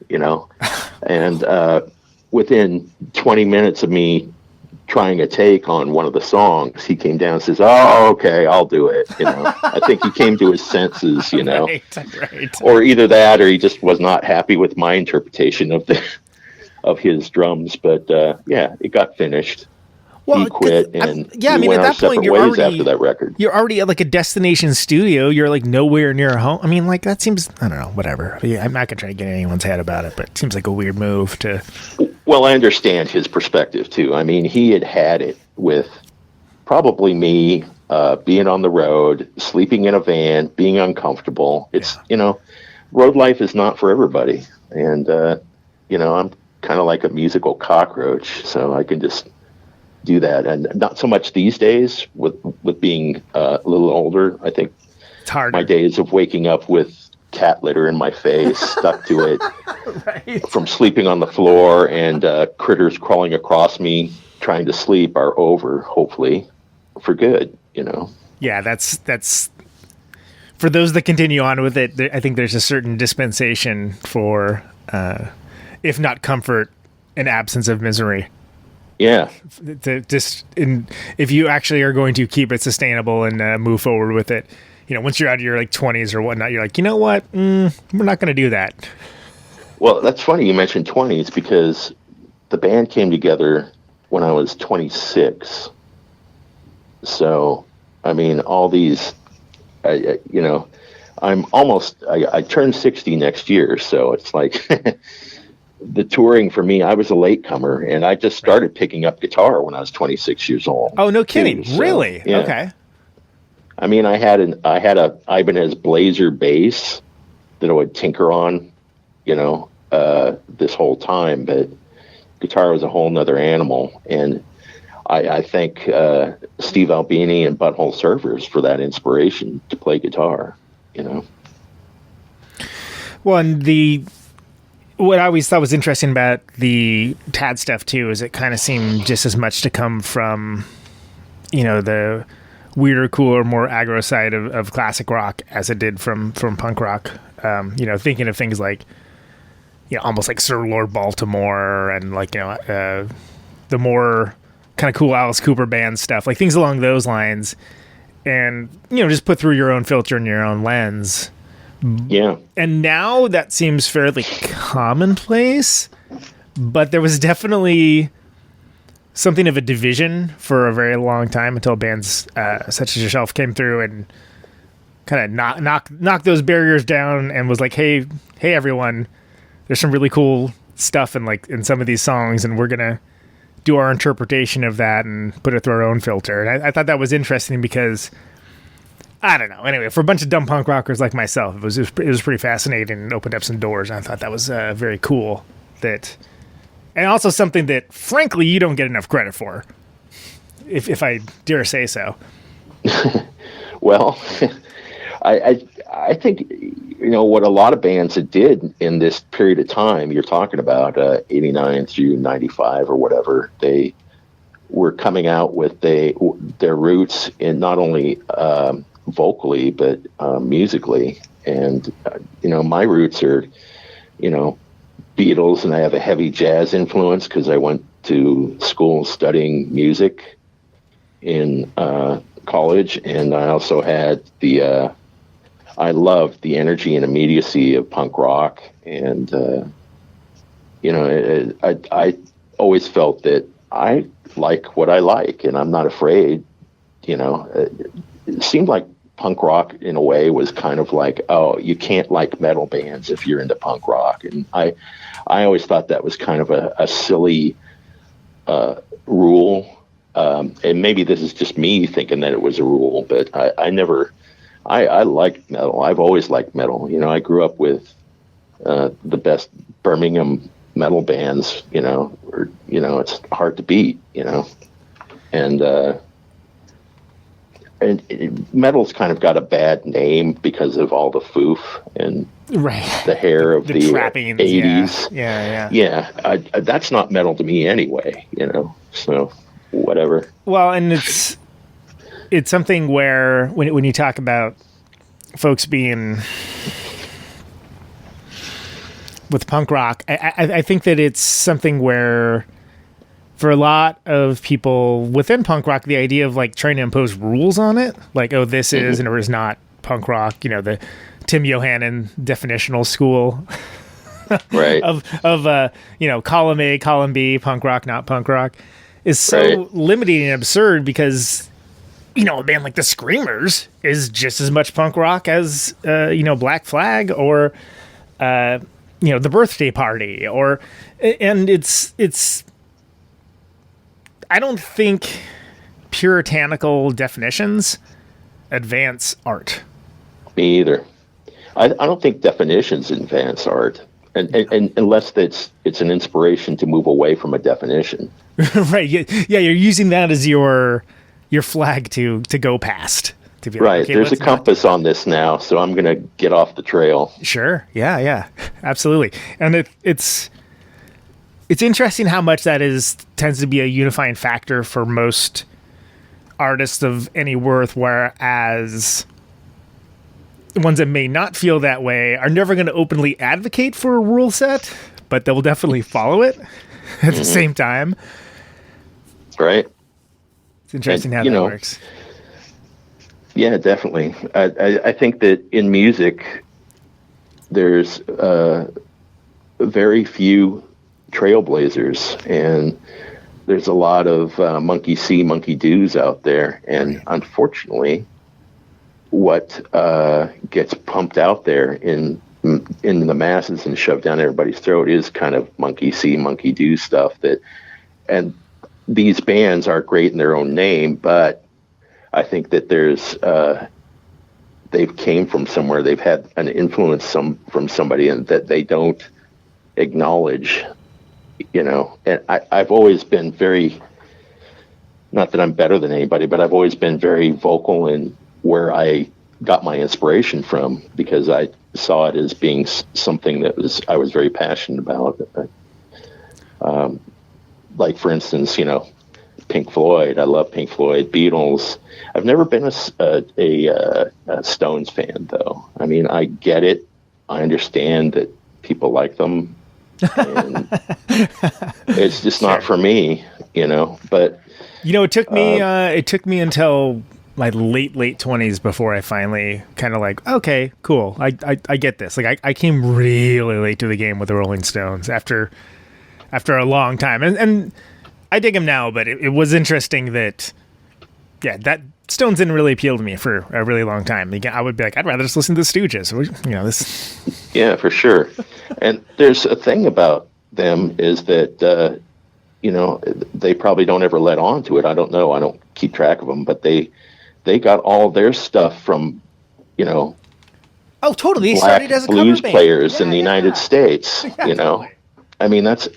and within 20 minutes of me trying a take on one of the songs, he came down and says, oh, okay, I'll do it. I think he came to his senses, Right. or either that, or he just was not happy with my interpretation of his drums. But yeah, it got finished. Well, he quit, and at we went that our point, separate ways after that record. You're already at like a destination studio. You're like nowhere near home. I mean, like that seems, I don't know, whatever. I'm not gonna try to get in anyone's head about it, but it seems like a weird move to. Well, I understand his perspective too. I mean, he had it with probably me being on the road, sleeping in a van, being uncomfortable. It's road life is not for everybody, and I'm kind of like a musical cockroach, so I can just do that, and not so much these days with being a little older. I think it's hard. My days of waking up with cat litter in my face stuck to it right. from sleeping on the floor and critters crawling across me trying to sleep are over, hopefully for good. Yeah, that's for those that continue on with it. I think there's a certain dispensation for if not comfort, an absence of misery. Yeah. If you actually are going to keep it sustainable and move forward with it, once you're out of your like 20s or whatnot, you're like, you know what? We're not going to do that. Well, that's funny you mentioned 20s because the band came together when I was 26. So, I mean, all these, I'm almost, I turned 60 next year. So it's like the touring for me, I was a latecomer, and I just started picking up guitar when I was 26 years old. Oh, no kidding. So, really? Yeah. Okay. I mean, I had a Ibanez Blazer bass that I would tinker on, this whole time, but guitar was a whole nother animal. And I thank Steve Albini and Butthole Surfers for that inspiration to play guitar, Well, and what I always thought was interesting about the Tad stuff too is it kind of seemed just as much to come from, the weirder, cooler, more aggro side of classic rock as it did from punk rock. Thinking of things like, almost like Sir Lord Baltimore and like, the more kind of cool Alice Cooper band stuff, like things along those lines, and just put through your own filter and your own lens. Yeah. And now that seems fairly commonplace, but there was definitely something of a division for a very long time until bands such as yourself came through and kind of knock those barriers down and was like, hey everyone, there's some really cool stuff in some of these songs, and we're gonna do our interpretation of that and put it through our own filter. And I thought that was interesting because I don't know. Anyway, for a bunch of dumb punk rockers like myself, it was pretty fascinating and opened up some doors. And I thought that was very cool. And also something that, frankly, you don't get enough credit for, if I dare say so. Well, I think what a lot of bands that did in this period of time you're talking about, 89 through 95 or whatever, they were coming out with their roots in not only vocally but musically, and my roots are Beatles, and I have a heavy jazz influence because I went to school studying music in college, and I also had I loved the energy and immediacy of punk rock, and always felt that I like what I like, and I'm not afraid. It seemed like punk rock in a way was kind of like, oh, you can't like metal bands if you're into punk rock, and I always thought that was kind of a silly rule. And maybe this is just me thinking that it was a rule, but I liked metal. I've always liked metal. I grew up with the best Birmingham metal bands, it's hard to beat, and metal's kind of got a bad name because of all the foof and the hair of the trappings, 80s. Yeah. That's not metal to me anyway, so whatever. Well, and it's something where when you talk about folks being with punk rock, I think that it's something where for a lot of people within punk rock, the idea of like trying to impose rules on it, like, oh, this is and or is not punk rock, the Tim Yohannan definitional school right. of column A, column B, punk rock, not punk rock, is so limiting and absurd because a band like the Screamers is just as much punk rock as Black Flag or the Birthday Party and it's I don't think puritanical definitions advance art. Me either. I don't think definitions advance art, and unless it's an inspiration to move away from a definition. Right. Yeah. You're using that as your flag to go past. To be like, right. Okay, there's a compass on this now, so I'm going to get off the trail. Sure. Yeah. Absolutely. And it's interesting how much that tends to be a unifying factor for most artists of any worth, whereas the ones that may not feel that way are never going to openly advocate for a rule set, but they'll definitely follow it at the same time. Right. It's interesting how that works. Yeah, definitely. I think that in music, there's very few trailblazers, and there's a lot of monkey see, monkey do's out there, and unfortunately, what gets pumped out there in the masses and shoved down everybody's throat is kind of monkey see, monkey do stuff. And these bands are great in their own name, but I think that there's they've came from somewhere, they've had an influence from somebody, and that they don't acknowledge. And I've always been very, not that I'm better than anybody, but I've always been very vocal in where I got my inspiration from, because I saw it as being something that I was very passionate about. Like, for instance, Pink Floyd. I love Pink Floyd. Beatles. I've never been a Stones fan, though. I mean, I get it. I understand that people like them. And it's just not for me, but it took me until my late 20s before I finally kind of like, okay, cool, I get this. Like I came really late to the game with the Rolling Stones after a long time, and I dig them now, but it was interesting that that Stones didn't really appeal to me for a really long time. I would be like, I'd rather just listen to the Stooges. This. Yeah, for sure. And there's a thing about them is that, they probably don't ever let on to it. I don't know. I don't keep track of them, but they got all their stuff from, oh, totally. They black started as a blues cover band. players in the United States, I mean, that's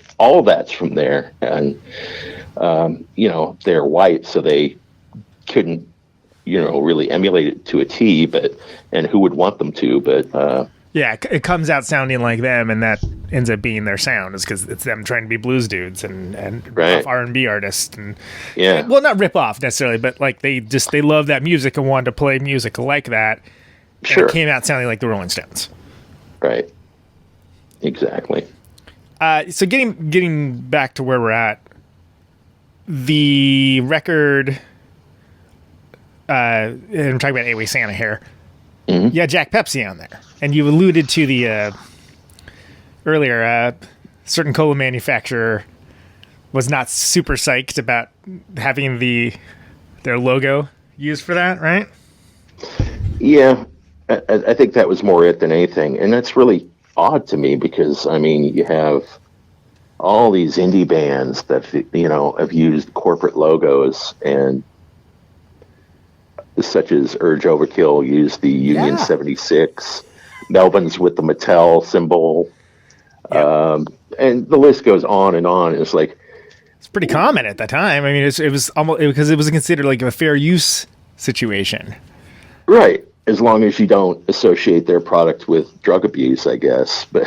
from there. And, they're white, so they couldn't, really emulate it to a T, and who would want them to, but, it comes out sounding like them, and that ends up being their sound, is because it's them trying to be blues dudes and rip off R&B artists, and well, not rip off necessarily, but like they love that music and wanted to play music like that. Sure, and it came out sounding like the Rolling Stones. Right. Exactly. So getting back to where we're at, the record. I'm talking about Anyway Santa here. Mm-hmm. Yeah, Jack Pepsi on there. And you alluded to the earlier certain cola manufacturer was not super psyched about having their logo used for that, right? Yeah, I think that was more it than anything. And that's really odd to me because, I mean, you have all these indie bands that, have used corporate logos, and such as Urge Overkill used the Union 76, Melvin's with the Mattel symbol, and the list goes on and on. It's like, it's pretty common at the time. I mean, it was almost because it was considered like a fair use situation. Right. As long as you don't associate their product with drug abuse, I guess. But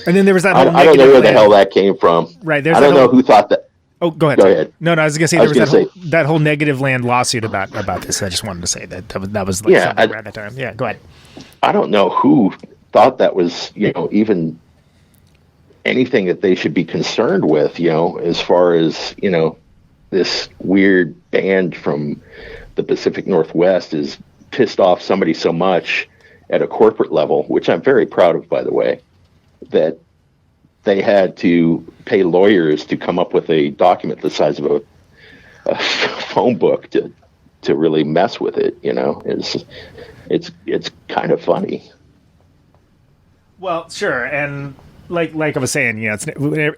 and then there was that whole I don't know where the hell that came from. Right. I don't know who thought that. Oh, go ahead. Go ahead. No, I was going to say there was that whole Negative Land lawsuit about this. I just wanted to say that was like something around that time. Yeah, go ahead. I don't know who thought that was, even anything that they should be concerned with, as far as, this weird band from the Pacific Northwest is pissed off somebody so much at a corporate level, which I'm very proud of, by the way, that they had to pay lawyers to come up with a document the size of a phone book to really mess with it. It's kind of funny. Well, sure, and like I was saying, it's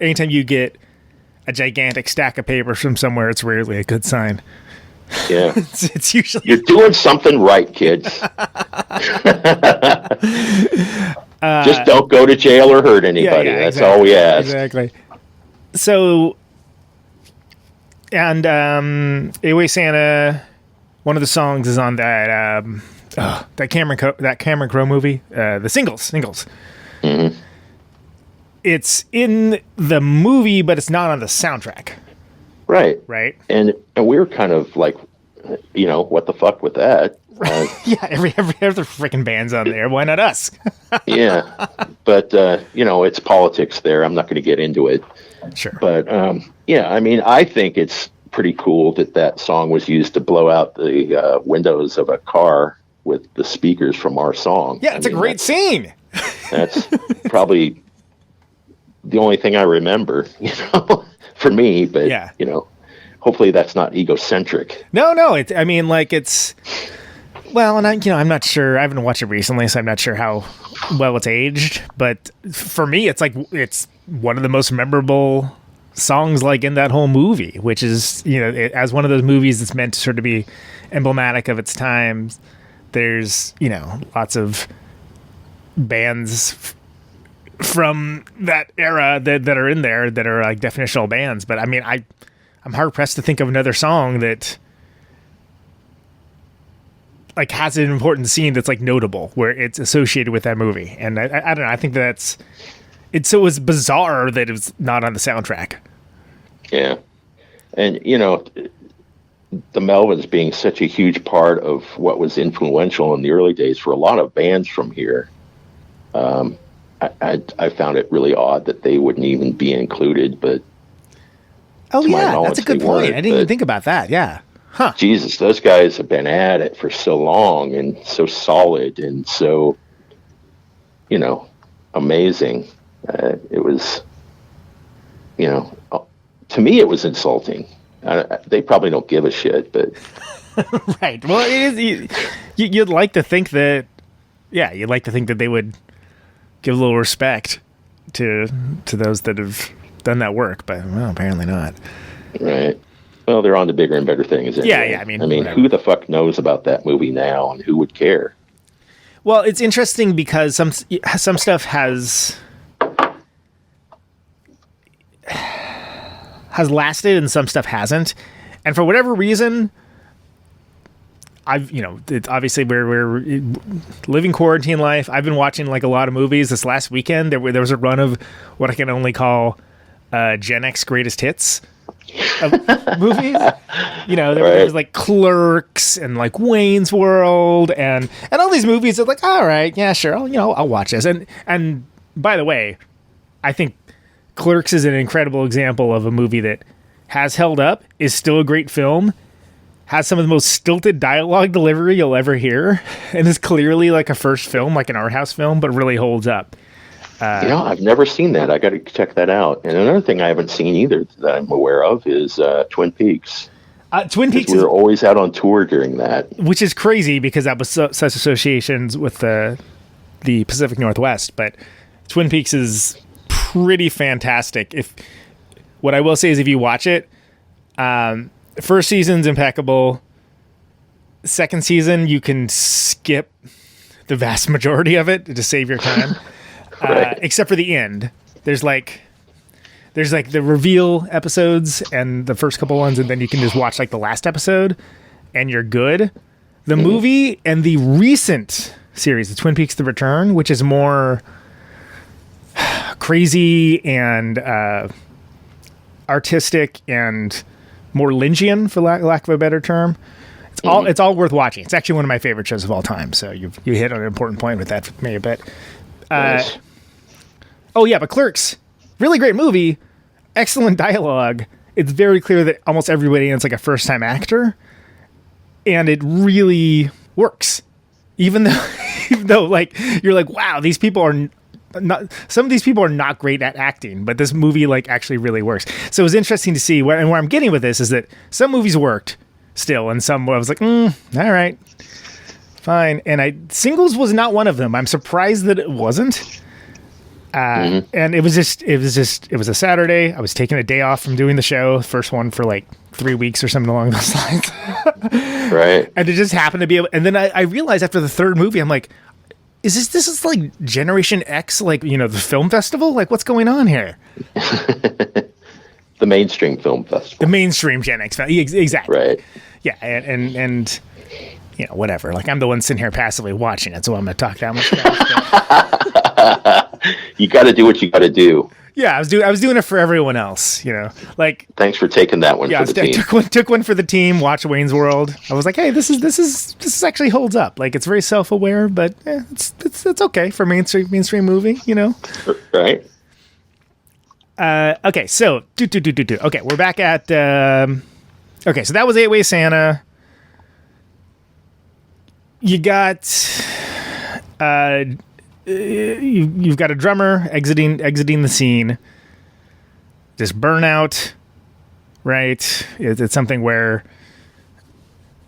anytime you get a gigantic stack of papers from somewhere, it's rarely a good sign. Yeah, it's usually you're doing something right, kids. Just don't go to jail or hurt anybody. That's all we ask. Exactly. So, and Away Santa, one of the songs is on that that Cameron Crowe movie, the Singles. Mm-hmm. It's in the movie, but it's not on the soundtrack. Right. And we were kind of like, what the fuck with that? Yeah, every other freaking band's on there. Why not us? Yeah, but it's politics there. I'm not going to get into it. Sure. But I mean, I think it's pretty cool that song was used to blow out the windows of a car with the speakers from our song. Yeah, it's a great scene. That's probably the only thing I remember, for me. But hopefully that's not egocentric. No, it's. I mean, like it's. Well, and I'm not sure. I haven't watched it recently, so I'm not sure how well it's aged. But for me, it's it's one of the most memorable songs, like in that whole movie. Which is, as one of those movies that's meant to sort of be emblematic of its times. There's, lots of bands from that era that are in there that are like definitional bands. But I mean, I'm hard pressed to think of another song that like has an important scene that's like notable where it's associated with that movie. And I don't know. I think it was bizarre that it was not on the soundtrack. Yeah. And, the Melvins being such a huge part of what was influential in the early days for a lot of bands from here. I found it really odd that they wouldn't even be included, but that's a good point. I didn't even think about that. Yeah. Huh. Jesus, those guys have been at it for so long and so solid and so, amazing. It was, to me, it was insulting. They probably don't give a shit, but right. Well, it is. You'd like to think that, you'd like to think that they would give a little respect to those that have done that work, but well, apparently not. Right. Well, they're on to bigger and better things. Anyway. Yeah. I mean, who the fuck knows about that movie now, and who would care? Well, it's interesting because some stuff has lasted and some stuff hasn't, and for whatever reason, it's obviously we're living quarantine life. I've been watching like a lot of movies. This last weekend, there was a run of what I can only call Gen X greatest hits of movies. There was like Clerks and like Wayne's World and all these movies. Are like, all right, yeah, sure, I'll watch this. And by the way, I think Clerks is an incredible example of a movie that has held up, is still a great film, has some of the most stilted dialogue delivery you'll ever hear, and is clearly like a first film, like an art house film, but really holds up. I've never seen that. I got to check that out. And another thing I haven't seen either that I'm aware of is Twin Peaks. Twin Peaks. We were always out on tour during that, which is crazy because that was such associations with the Pacific Northwest. But Twin Peaks is pretty fantastic. What I will say is, if you watch it, first season's impeccable. Second season, you can skip the vast majority of it to save your time, right. Except for the end. There's the reveal episodes and the first couple ones, and then you can just watch like the last episode, and you're good. The movie and the recent series, the Twin Peaks: The Return, which is more crazy and artistic and more Lynchian, for lack of a better term. It's all worth watching. It's actually one of my favorite shows of all time. So you hit on an important point with that for me a bit. Nice. Oh yeah, but Clerks, really great movie, excellent dialogue. It's very clear that almost everybody in it's like a first time actor, and it really works. Even though like you're like, wow, these people are not. Some of these people are not great at acting, but this movie like actually really works. So it was interesting to see where I'm getting with this is that some movies worked still, and some I was like, all right, fine. And Singles was not one of them. I'm surprised that it wasn't. And it was a Saturday. I was taking a day off from doing the show, first one for like 3 weeks or something along those lines. Right. And it just happened to be able, and then I realized after the third movie, I'm like, this is like Generation X, like, the film festival? Like, what's going on here? The mainstream film festival. The mainstream Gen X. Exactly. Right. Yeah. And whatever. Like, I'm the one sitting here passively watching it, so I'm going to talk that much trash. You got to do what you got to do. Yeah, I was doing it for everyone else, Like, thanks for taking that one for the team. Took one for the team. Watch Wayne's World. I was like, hey, this is actually holds up. Like, it's very self-aware, but it's okay for mainstream movie, Right. Okay, so okay, we're back at okay, so that was 8-Way Santa. You got you've got a drummer exiting the scene. This burnout, right? It's something where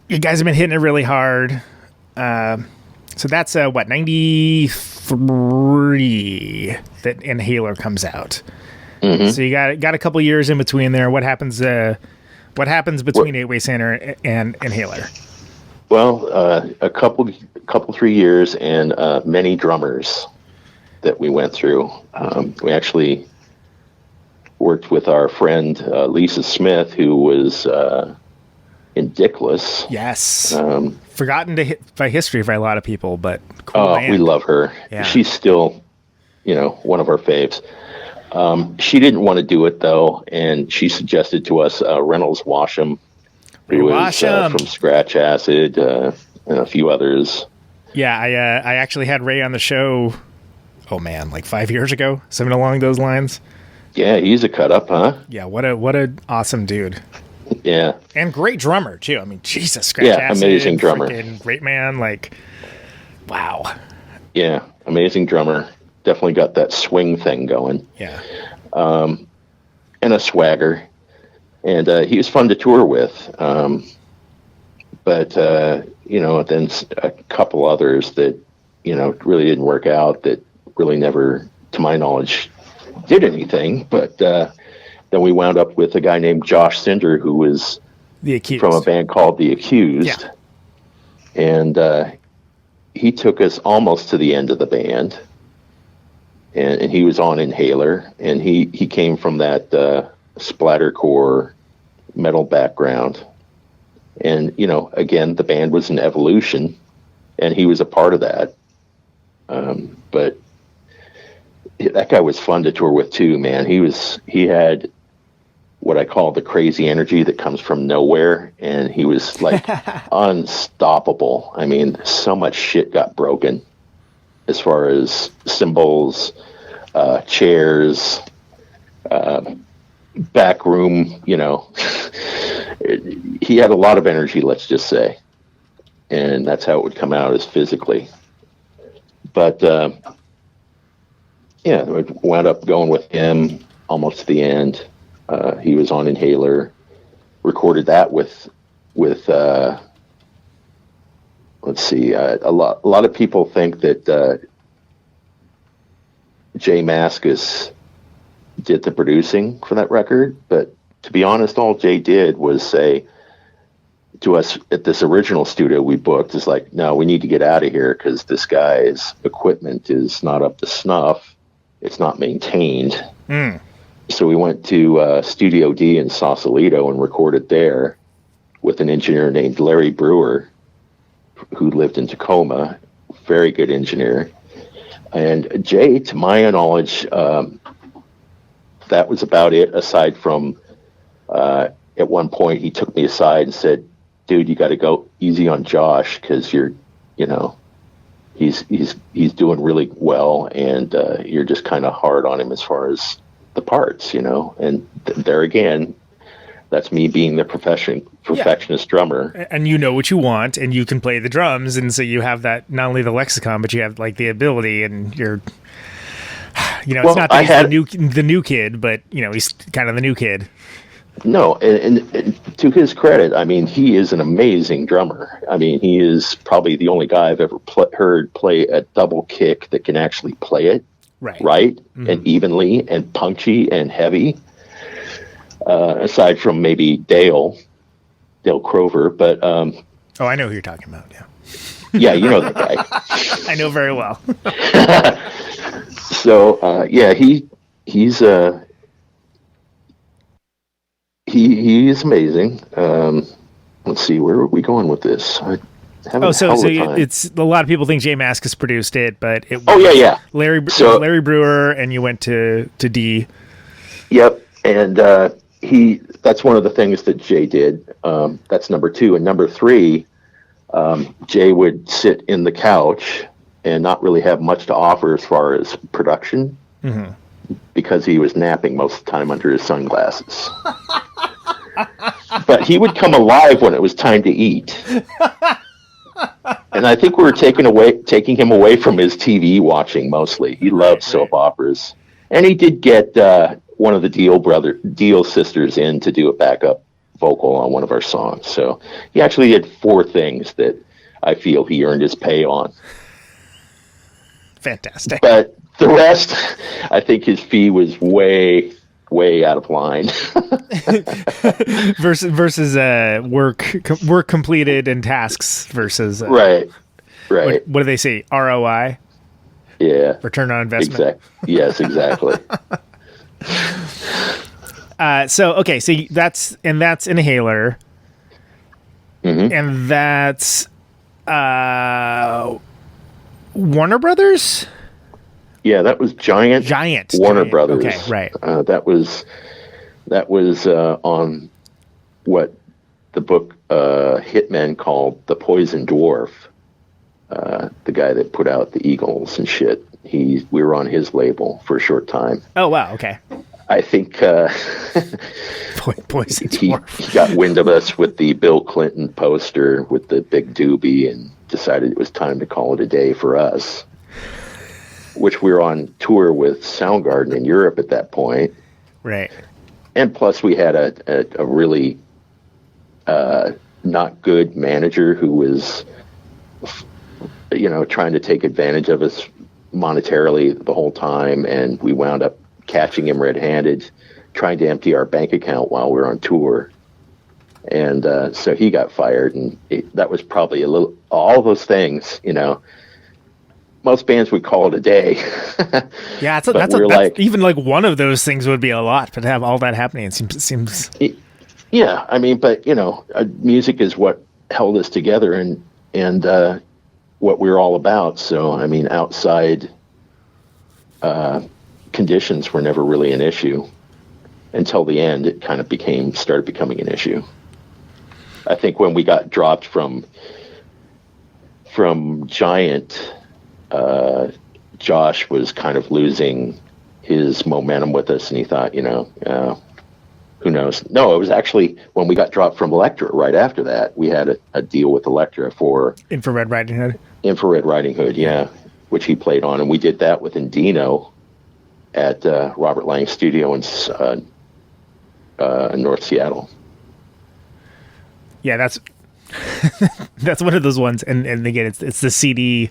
you guys have been hitting it really hard. So that's 93 that Inhaler comes out. Mm-hmm. So you got a couple years in between there. What happens between 8-Way Santa and Inhaler? Well, a couple 3 years and many drummers that we went through. We actually worked with our friend Lisa Smith, who was in Dickless. Yes, forgotten by history for a lot of people, but cool band. We love her. Yeah. She's still, one of our faves. She didn't want to do it though, and she suggested to us Reynolds Washam, who was from Scratch Acid, and a few others. Yeah, I actually had Ray on the show. Oh man, like 5 years ago, something along those lines. Yeah, he's a cut up, huh? Yeah, what a awesome dude. Yeah, and great drummer too. I mean, Jesus, Scratch Acid, amazing drummer, great man. Like, wow. Yeah, amazing drummer. Definitely got that swing thing going. Yeah. And a swagger. And he was fun to tour with. But then a couple others that, really didn't work out, that really never, to my knowledge, did anything. But then we wound up with a guy named Josh Cinder, who was The Accused, from a band called The Accused. Yeah. And he took us almost to the end of the band. And he was on Inhaler, and he came from that splattercore metal background. And, again, the band was an evolution, and he was a part of that. But that guy was fun to tour with too, man. He had what I call the crazy energy that comes from nowhere, and he was like unstoppable. I mean, so much shit got broken as far as cymbals, chairs, back room, he had a lot of energy, let's just say. And that's how it would come out, is physically. But yeah, I wound up going with him almost to the end. He was on Inhaler, recorded that with let's see, a lot of people think that Jay Mascis did the producing for that record, but to be honest, all Jay did was say to us at this original studio we booked, is like, no, we need to get out of here because this guy's equipment is not up to snuff. It's not maintained. So we went to Studio D in Sausalito and recorded there with an engineer named Larry Brewer, who lived in Tacoma. Very good engineer. And Jay, to my knowledge, that was about it, aside from at one point he took me aside and said, dude, you got to go easy on Josh because he's doing really well, and you're just kind of hard on him as far as the parts, and there again, that's me being the perfectionist drummer. And you know what you want, and you can play the drums, and so you have that, not only the lexicon, but you have like the ability, and you're, it's not that he's the new kid, but he's kind of the new kid. No, and to his credit, I mean, he is an amazing drummer. I mean, he is probably the only guy I've ever heard play a double kick that can actually play it right, and evenly and punchy and heavy. Aside from maybe Dale Crover, but I know who you're talking about. Yeah, yeah, you know that guy. I know very well. So yeah, he's amazing. Let's see, where are we going with this? So it's a lot of people think Jay Mascis produced it, but it was Larry Brewer, and you went to D. Yep, and that's one of the things that Jay did. That's number 2, and number 3, Jay would sit in the couch and not really have much to offer as far as production, because he was napping most of the time under his sunglasses. But he would come alive when it was time to eat. And I think we were taking him away from his TV watching mostly. He loved soap operas. And he did get one of the Deal sisters in to do a backup vocal on one of our songs. So he actually did 4 things that I feel he earned his pay on. Fantastic. But the rest, I think his fee was way out of line. versus work completed and tasks versus right. What do they say? ROI. Yeah. Return on investment. Yes, exactly. So that's Inhaler, and that's Warner Brothers. Yeah, that was Giant Warner Brothers. Okay, right. That was on what the book Hitmen called The Poison Dwarf. The guy that put out the Eagles and shit. We were on his label for a short time. Oh wow, okay. I think Poison Dwarf. He got wind of us with the Bill Clinton poster with the big doobie and decided it was time to call it a day for us. Which we were on tour with Soundgarden in Europe at that point. Right. And plus we had a really not good manager who was, trying to take advantage of us monetarily the whole time. And we wound up catching him red-handed, trying to empty our bank account while we were on tour. And so he got fired. And that was probably all those things, most bands would call it a day. Yeah, that's even like one of those things would be a lot, but to have all that happening, it seems. Yeah, I mean, but music is what held us together, and what we were all about. So, I mean, outside conditions were never really an issue until the end. It kind of started becoming an issue. I think when we got dropped from Giant. Josh was kind of losing his momentum with us, and he thought, who knows? No, it was actually when we got dropped from Elektra. Right after that, we had a deal with Elektra for Infrared Riding Hood. Yeah, which he played on, and we did that with Indino at Robert Lang's studio in North Seattle. Yeah, that's that's one of those ones, and again, it's the CD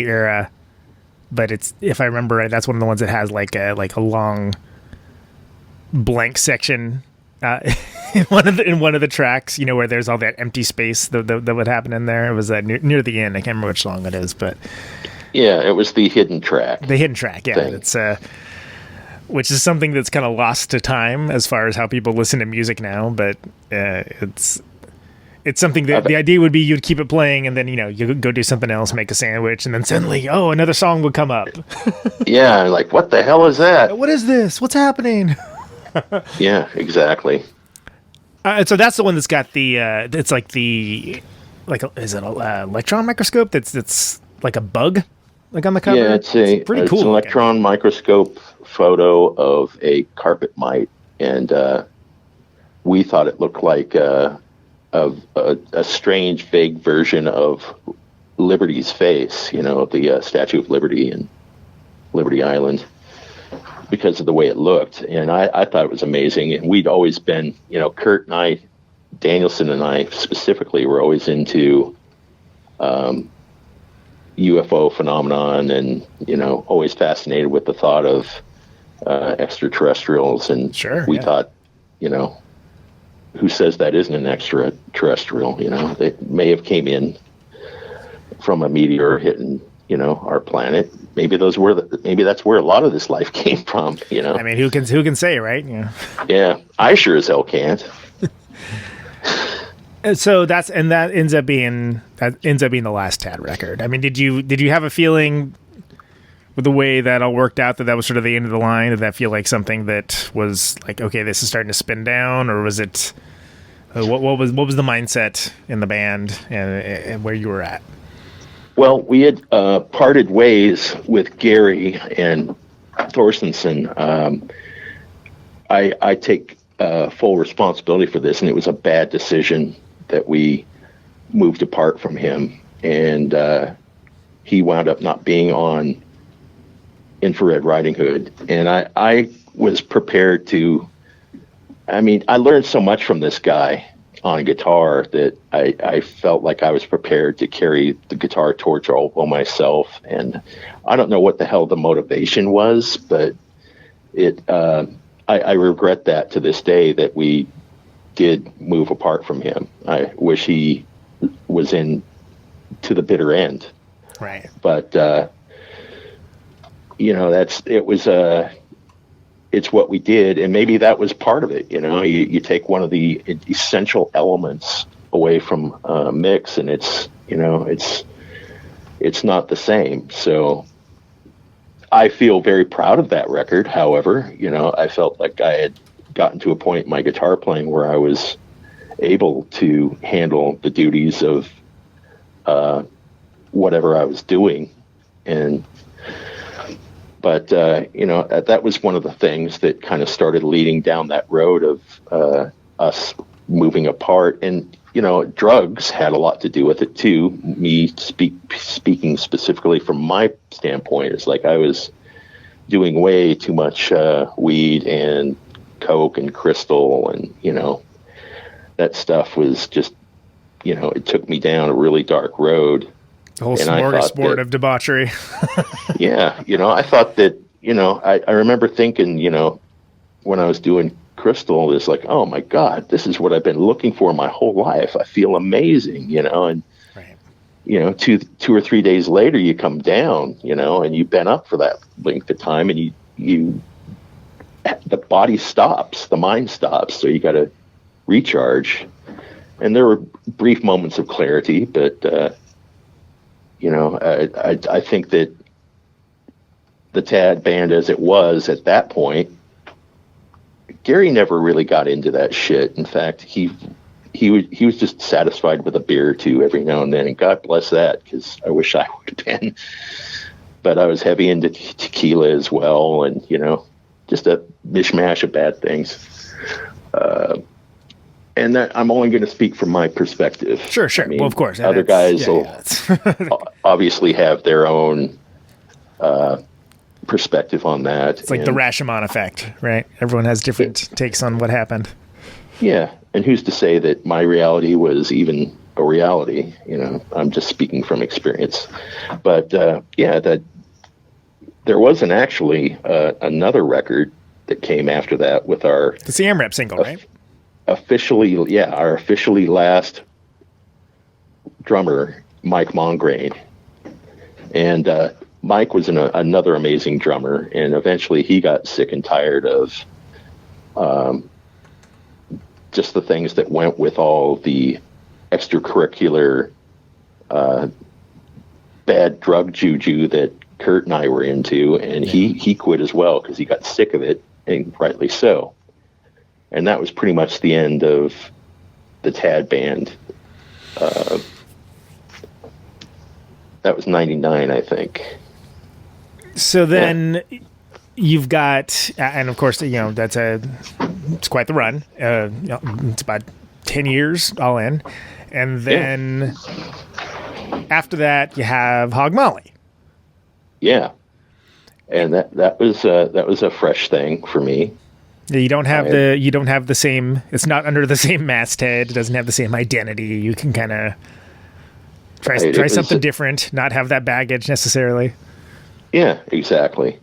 era, but it's, if I remember right, that's one of the ones that has like a long blank section in one of the tracks, you know, where there's all that empty space that would happen in there. It was near the end. I can't remember which song it is, but yeah, it was the hidden track. The hidden track, yeah. Thing. It's which is something that's kind of lost to time as far as how people listen to music now, but it's something that the idea would be you'd keep it playing, and then, you know, you go do something else, make a sandwich, and then suddenly, another song would come up. Yeah, like, what the hell is that? What is this? What's happening? Yeah, exactly. So that's the one that's got the it's like is it an electron microscope that's like a bug, like on the cover? Yeah, it's pretty cool. It's an electron microscope photo of a carpet mite, and we thought it looked like a strange, vague version of Liberty's face, you know, the Statue of Liberty in Liberty Island, because of the way it looked. And I thought it was amazing. And we'd always been, you know, Kurt and I, Danielson and I specifically, were always into UFO phenomenon, and, you know, always fascinated with the thought of extraterrestrials. And we thought, you know, who says that isn't an extraterrestrial? You know, they may have came in from a meteor hitting, you know, our planet. Maybe that's where a lot of this life came from. You know, I mean, who can say, right? Yeah. Yeah, I sure as hell can't. So that ends up being the last Tad record. I mean, did you have a feeling with the way that all worked out that was sort of the end of the line? Did that feel like something that was like, okay, this is starting to spin down, or was it? What was the mindset in the band and where you were at? Well, we had parted ways with Gary and Thorstensen. I take full responsibility for this, and it was a bad decision that we moved apart from him, and he wound up not being on Infrared Riding Hood. And I was prepared to, I mean, I learned so much from this guy on guitar that I felt like I was prepared to carry the guitar torch all by myself. And I don't know what the hell the motivation was, but I regret that to this day, that we did move apart from him. I wish he was in to the bitter end. Right. But, you know, it's what we did, and maybe that was part of it. You know, you take one of the essential elements away from a mix, and it's not the same. So I feel very proud of that record. However, you know, I felt like I had gotten to a point in my guitar playing where I was able to handle the duties of whatever I was doing. But you know, that was one of the things that kind of started leading down that road of us moving apart. And, you know, drugs had a lot to do with it too. Me speaking specifically from my standpoint, it's like I was doing way too much weed and coke and crystal, and, you know, that stuff was just, you know, it took me down a really dark road. The whole smorgasbord of debauchery. Yeah, you know, I thought that, you know, I remember thinking, you know, when I was doing crystal, it's like, oh my God, this is what I've been looking for my whole life. I feel amazing, you know, and, right. You know, two or 3 days later, you come down, you know, and you've been up for that length of time, and you the body stops, the mind stops, so you got to recharge. And there were brief moments of clarity, but, you know, I think that the Tad band as it was at that point, Gary never really got into that shit. In fact, he was just satisfied with a beer or two every now and then, and God bless that, because I wish I would have been. But I was heavy into tequila as well, and, you know, just a mishmash of bad things. And that I'm only going to speak from my perspective. Sure. I mean, well, of course. Other guys will obviously have their own perspective on that. It's like the Rashomon effect, right? Everyone has different takes on what happened. Yeah, and who's to say that my reality was even a reality? You know, I'm just speaking from experience. But that there wasn't actually another record that came after that with our... It's the AMRAP single, right? Our officially last drummer, Mike Mongrain. And Mike was another amazing drummer, and eventually he got sick and tired of just the things that went with all the extracurricular bad drug juju that Kurt and I were into, and he quit as well because he got sick of it, and rightly so. And that was pretty much the end of the Tad band. That was 99, I think. So then you've got, and of course, it's quite the run. It's about 10 years all in. And then after that, you have Hog Molly. Yeah. And that was a fresh thing for me. You don't have the same, it's not under the same masthead. It doesn't have the same identity. You can kind of try something different, not have that baggage necessarily. Yeah, exactly.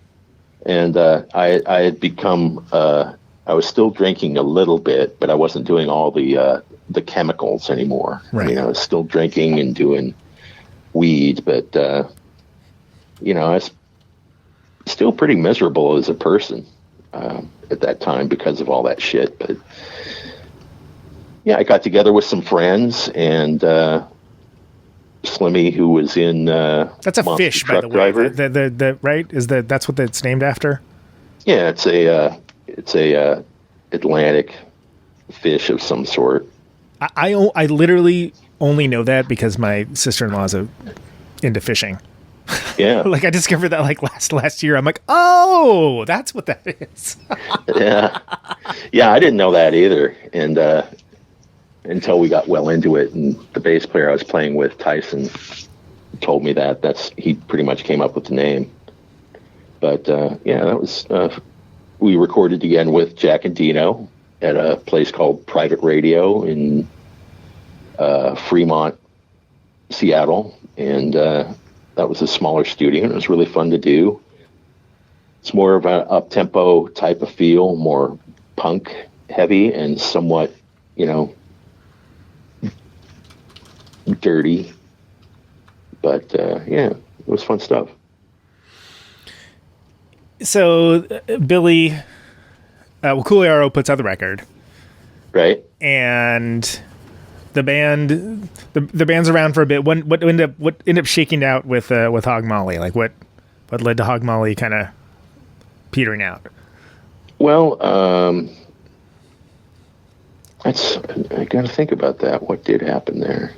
And I had become, I was still drinking a little bit, but I wasn't doing all the chemicals anymore. Right. You know, I was still drinking and doing weed, but, I was still pretty miserable as a person at that time because of all that shit. But, yeah, I got together with some friends, and Slimmy, who was in that's a Monster fish, Truck by the way. Driver. The right is that's what it's named after. Yeah, it's a Atlantic fish of some sort. I literally only know that because my sister-in-law is into fishing. Yeah. Like I discovered that like last year. I'm like, oh, that's what that is. Yeah. Yeah, I didn't know that either. And until we got well into it, and the bass player I was playing with, Tyson, told me that he pretty much came up with the name. But that was we recorded again with Jack and Dino at a place called Private Radio in Fremont, Seattle, and that was a smaller studio, and it was really fun to do. It's more of an up-tempo type of feel, more punk heavy, and somewhat, dirty. But it was fun stuff. So Billy, Cool Arrow puts out the record, right? And the band's around for a bit. What ended up shaking out with Hog Molly? Like what led to Hog Molly kind of petering out? Well, I got to think about that. What did happen there?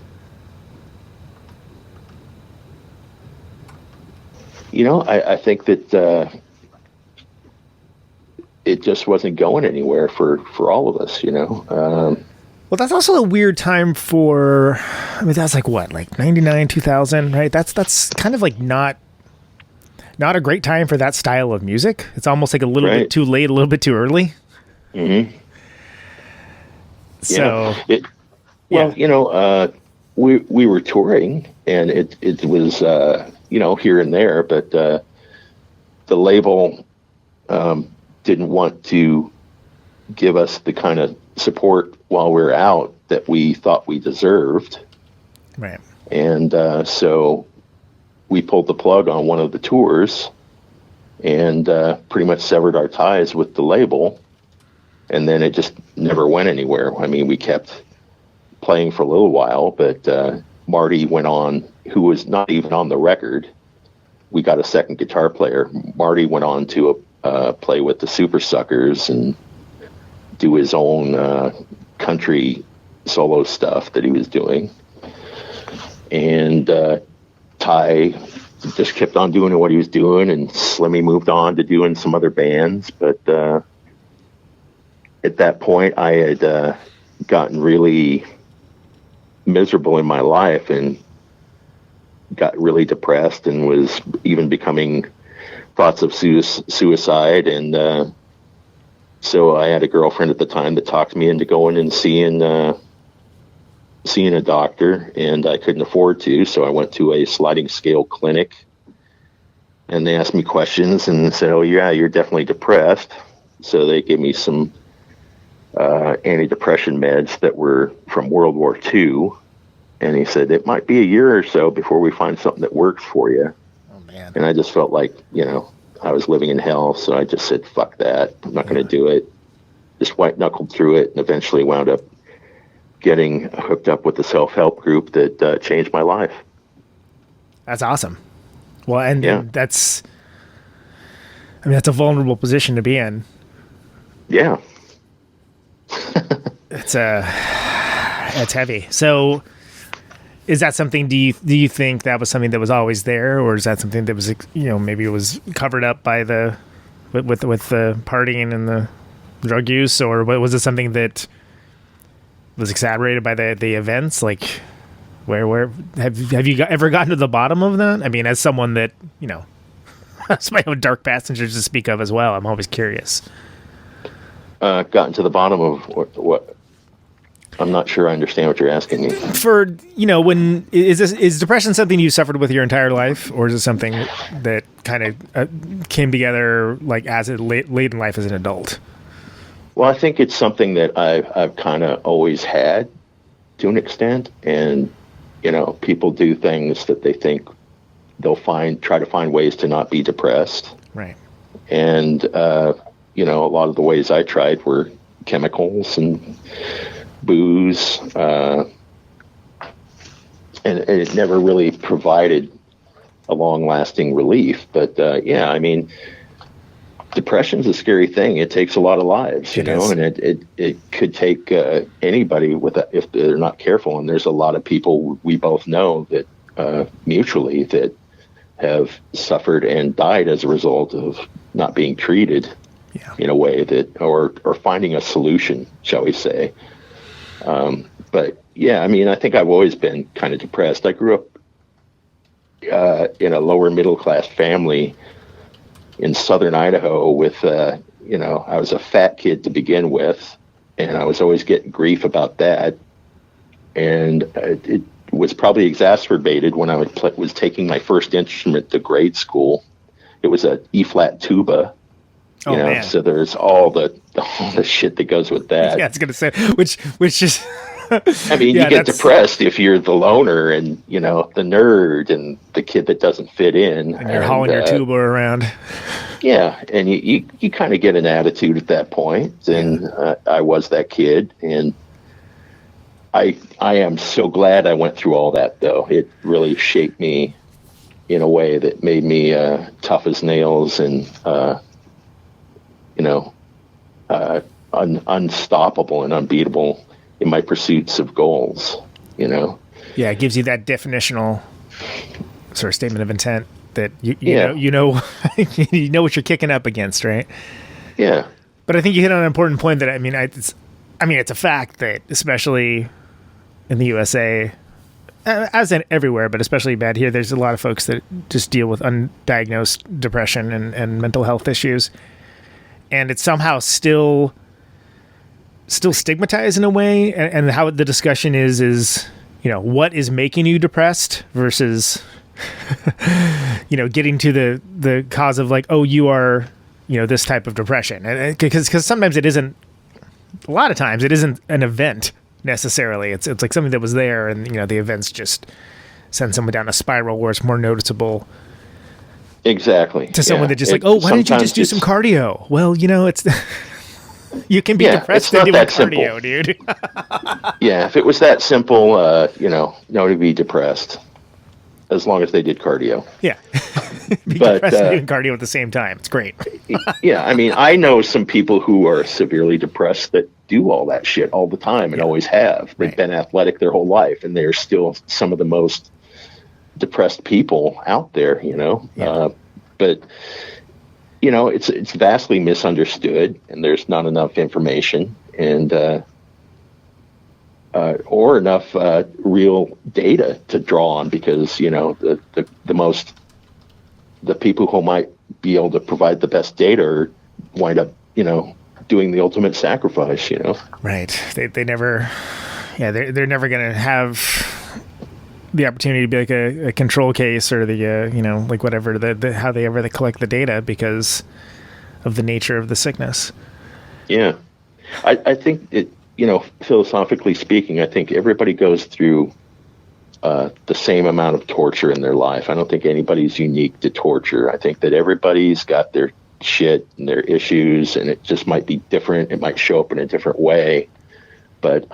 I think that it just wasn't going anywhere for all of us, Well, that's also a weird time for, that's like what, like 99, 2000, right? That's kind of like not a great time for that style of music. It's almost like a little bit too late, a little bit too early. Mm-hmm. So, we were touring, and it was, here and there, but the label didn't want to give us the kind of support while we were out that we thought we deserved. Right. And so we pulled the plug on one of the tours and pretty much severed our ties with the label. And then it just never went anywhere. I mean, we kept playing for a little while, but Marty went on, who was not even on the record. We got a second guitar player. Marty went on to play with the Super Suckers and do his own country solo stuff that he was doing. And Ty just kept on doing what he was doing, and Slimmy moved on to doing some other bands. But at that point, I had gotten really miserable in my life and got really depressed, and was even becoming thoughts of suicide, and so I had a girlfriend at the time that talked me into going and seeing a doctor, and I couldn't afford to, so I went to a sliding scale clinic, and they asked me questions and said, "Oh yeah, you're definitely depressed." So they gave me some antidepressant meds that were from World War II, and he said it might be a year or so before we find something that works for you. Oh man! And I just felt like, I was living in hell, so I just said, "Fuck that! I'm not going to do it." Just white knuckled through it, and eventually wound up getting hooked up with the self-help group that changed my life. That's awesome. Well, and that's a vulnerable position to be in. Yeah. It's heavy. So is that something, do you think that was something that was always there, or is that something that was, maybe it was covered up by with the partying and the drug use, or was it something that was exacerbated by the events? Like where have you ever gotten to the bottom of that? I mean, as someone that, has my own dark passengers to speak of as well, I'm always curious. Gotten to the bottom of what? I'm not sure I understand what you're asking me. For, when is depression something you suffered with your entire life, or is it something that kind of came together like as a late in life as an adult? Well, I think it's something that I've kind of always had to an extent, and people do things that they think they'll try to find ways to not be depressed. Right. And a lot of the ways I tried were chemicals and booze, and it never really provided a long-lasting relief. But depression's a scary thing. It takes a lot of lives, and it could take anybody if they're not careful. And there's a lot of people we both know that mutually that have suffered and died as a result of not being treated in a way that, or finding a solution, shall we say. But I think I've always been kind of depressed. I grew up in a lower middle class family in southern Idaho with, I was a fat kid to begin with, and I was always getting grief about that. And it was probably exacerbated when I was taking my first instrument to grade school. It was a E-flat tuba. Man. So there's all the shit that goes with that. Yeah, I was gonna say, which is. I mean, you get depressed if you're the loner and the nerd and the kid that doesn't fit in, and you're hauling your tuba around. Yeah, and you kind of get an attitude at that point, and I was that kid, and I am so glad I went through all that, though. It really shaped me in a way that made me tough as nails and unstoppable and unbeatable in my pursuits of goals, Yeah, it gives you that definitional sort of statement of intent that you know what you're kicking up against, right? Yeah. But I think you hit on an important point that it's a fact that especially in the USA, as in everywhere, but especially bad here, there's a lot of folks that just deal with undiagnosed depression and mental health issues. And it's somehow still stigmatized in a way, and how the discussion is what is making you depressed versus getting to the cause of like, oh, you are this type of depression, and because sometimes it isn't, a lot of times it isn't an event necessarily. It's like something that was there, and the events just send someone down a spiral where it's more noticeable. Exactly. To someone that just like, oh, why didn't you just do some cardio? Well, it's you can be depressed and doing cardio, dude. Yeah, if it was that simple, nobody would be depressed as long as they did cardio. Yeah. Be depressed and doing cardio at the same time. It's great. Yeah, I mean, I know some people who are severely depressed that do all that shit all the time and always have. They've been athletic their whole life, and they're still some of the most depressed people out there, but it's vastly misunderstood, and there's not enough information and or enough real data to draw on, because the people who might be able to provide the best data or wind up, doing the ultimate sacrifice, Right. They never, they're never going to have the opportunity to be like a control case or the, like whatever, how they collect the data because of the nature of the sickness. Yeah. I think it, philosophically speaking, I think everybody goes through the same amount of torture in their life. I don't think anybody's unique to torture. I think that everybody's got their shit and their issues, and it just might be different. It might show up in a different way. But,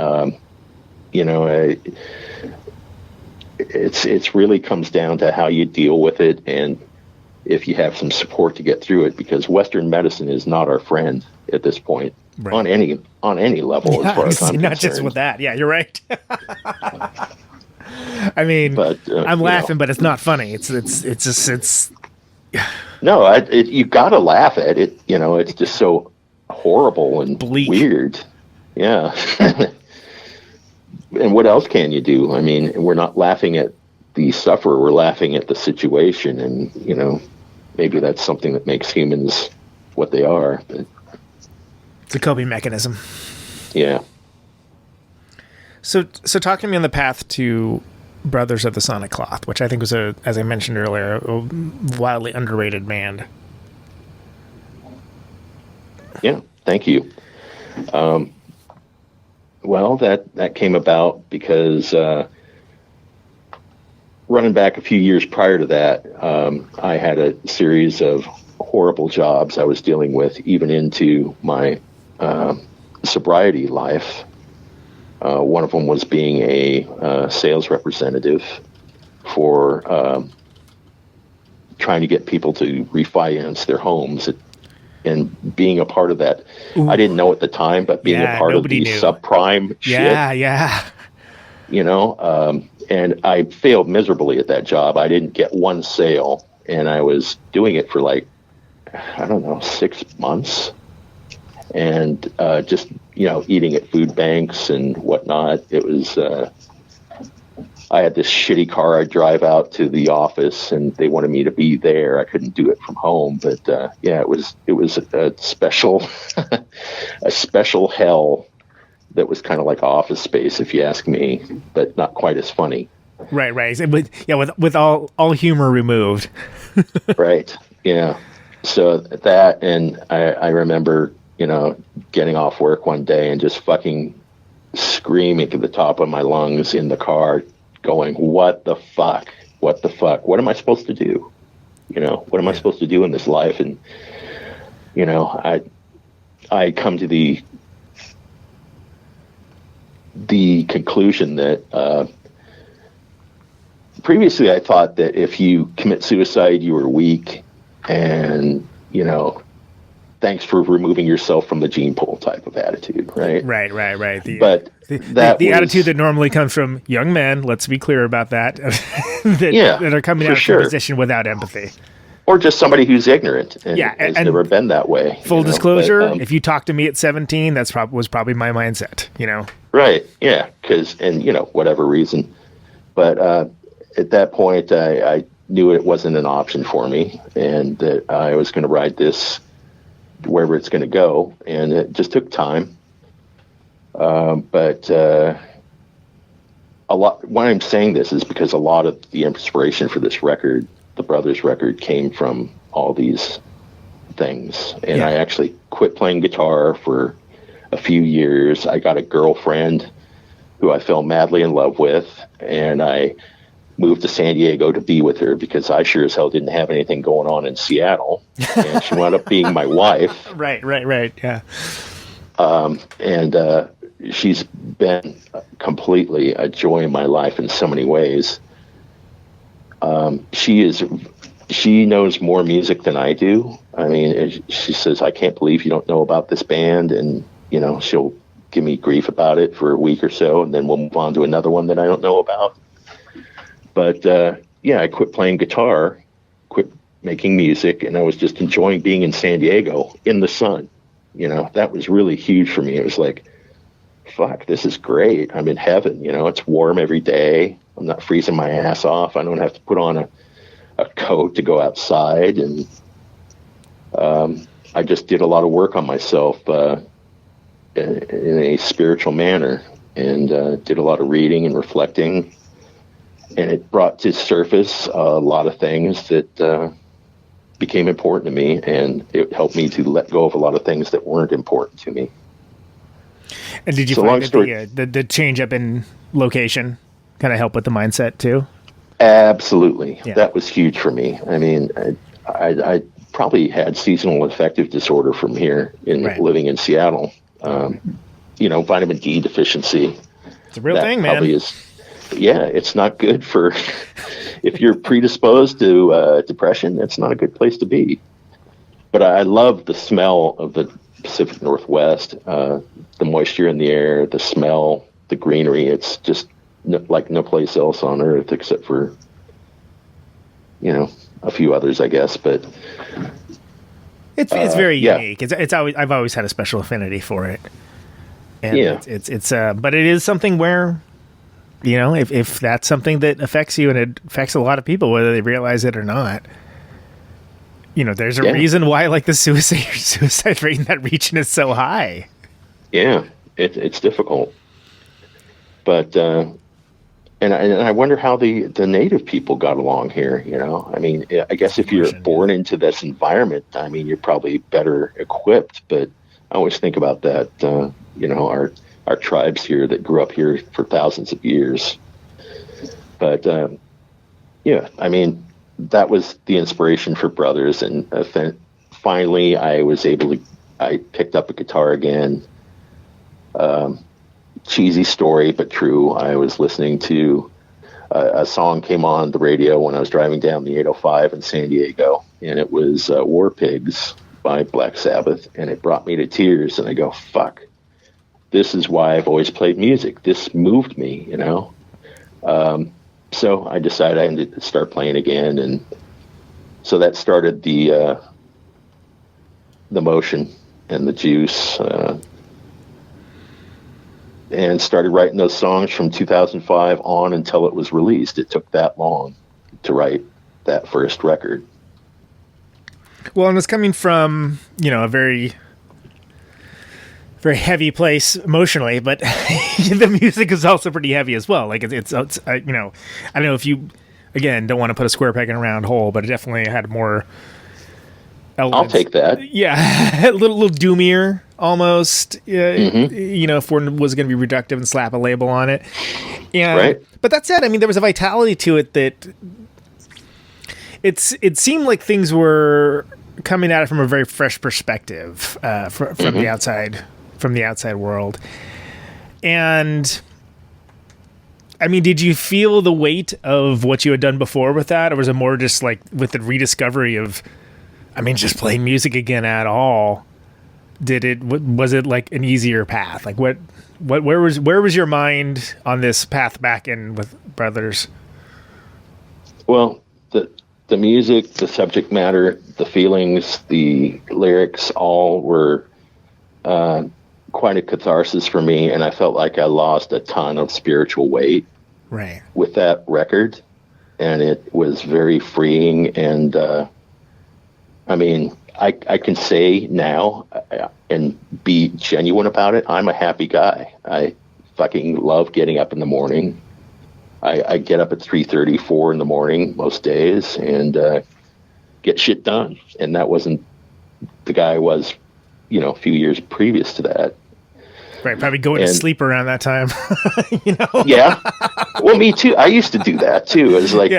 it's really comes down to how you deal with it and if you have some support to get through it, because Western medicine is not our friend at this point. Right. on any level, as far as I'm not just with that. Yeah, you're right. I mean, but, I'm laughing, but it's not funny. It's no, you gotta laugh at it. It's just so horrible and bleak. Weird. Yeah. And what else can you do? I mean, we're not laughing at the sufferer. We're laughing at the situation, and maybe that's something that makes humans what they are. But it's a coping mechanism. Yeah. So talk to me on the path to Brothers of the Sonic Cloth, which I think was as I mentioned earlier, a wildly underrated band. Yeah, thank you. Well, that came about because running back a few years prior to that, I had a series of horrible jobs I was dealing with, even into my sobriety life. One of them was being a sales representative for trying to get people to refinance their homes. And being a part of that, I didn't know at the time, but being a part of the subprime shit. Yeah. And I failed miserably at that job. I didn't get one sale, and I was doing it for 6 months. And just, eating at food banks and whatnot. It was, I had this shitty car I'd drive out to the office, and they wanted me to be there. I couldn't do it from home, but it was a special, a special hell that was kind of like Office Space, if you ask me, but not quite as funny. Right. With all humor removed. Right. Yeah. So that, and I remember, getting off work one day and just fucking screaming to the top of my lungs in the car, going, what the fuck? What am I supposed to do? What am I supposed to do in this life? And, I come to the conclusion that, previously I thought that if you commit suicide, you were weak and, thanks for removing yourself from the gene pool type of attitude, right? Right. The attitude that normally comes from young men, let's be clear about that, that are coming out of a position without empathy. Or just somebody who's ignorant and has never been that way. Full disclosure, if you talk to me at 17, that's was probably my mindset, Right, yeah, because, whatever reason. But at that point, I knew it wasn't an option for me, and that I was going to ride this wherever it's going to go, and it just took time. But a lot. Why I'm saying this is because a lot of the inspiration for this record, the Brothers record, came from all these things. And I actually quit playing guitar for a few years. I got a girlfriend who I fell madly in love with, and I moved to San Diego to be with her because I sure as hell didn't have anything going on in Seattle. And she wound up being my wife. Right. Yeah. And she's been completely a joy in my life in so many ways. She knows more music than I do. I mean, she says, I can't believe you don't know about this band. And, she'll give me grief about it for a week or so, and then we'll move on to another one that I don't know about. But, I quit playing guitar, quit making music, and I was just enjoying being in San Diego in the sun. That was really huge for me. It was like, fuck, this is great. I'm in heaven. It's warm every day. I'm not freezing my ass off. I don't have to put on a coat to go outside. And, I just did a lot of work on myself in a spiritual manner, and did a lot of reading and reflecting, and it brought to surface a lot of things that became important to me, and it helped me to let go of a lot of things that weren't important to me. And did you find that the change up in location kind of help with the mindset too? Absolutely. Yeah. That was huge for me. I mean, I probably had seasonal affective disorder from here living in Seattle. Vitamin D deficiency. It's a real thing, man. Probably is. Yeah, it's not good for if you're predisposed to depression. That's not a good place to be. But I love the smell of the Pacific Northwest, the moisture in the air, the smell, the greenery. It's just like no place else on earth except for, a few others, I guess. But it's very unique. I've always had a special affinity for it. And it's but it is something where, if that's something that affects you, and it affects a lot of people, whether they realize it or not, there's a reason why like the suicide rate in that region is so high. Yeah, it's difficult. But, and I wonder how the native people got along here, I mean, I guess if you're born into this environment, I mean, you're probably better equipped, but I always think about that, our tribes here that grew up here for thousands of years. But, I mean, that was the inspiration for Brothers. And finally, I picked up a guitar again. Cheesy story, but true. I was listening to a song came on the radio when I was driving down the 805 in San Diego, and it was War Pigs by Black Sabbath, and it brought me to tears. And I go, fuck, this is why I've always played music. This moved me, So I decided I needed to start playing again, and so that started the motion and the juice, and started writing those songs from 2005 on until it was released. It took that long to write that first record. Well, and it's coming from, a very, very heavy place emotionally, but the music is also pretty heavy as well. Like it's I don't know if you, again, don't want to put a square peg in a round hole, but it definitely had more elements. I'll take that. Yeah. a little doomier almost, if one was going to be reductive and slap a label on it. And, right. But that said, I mean, there was a vitality to it that it seemed like things were coming at it from a very fresh perspective, from the outside world. And I mean, did you feel the weight of what you had done before with that, or was it more just like with the rediscovery of, just playing music again at all? Was it like an easier path? Like where was your mind on this path back in with Brothers? Well, the music, the subject matter, the feelings, the lyrics, all were quite a catharsis for me, and I felt like I lost a ton of spiritual weight with that record, and it was very freeing. And I can say now and be genuine about it, I'm a happy guy. I fucking love getting up in the morning. I get up at 3:30, 4 in the morning most days, and get shit done. And that wasn't the guy I was, a few years previous to that. Right, probably going to sleep around that time. Yeah. Well, me too. I used to do that too. It was like,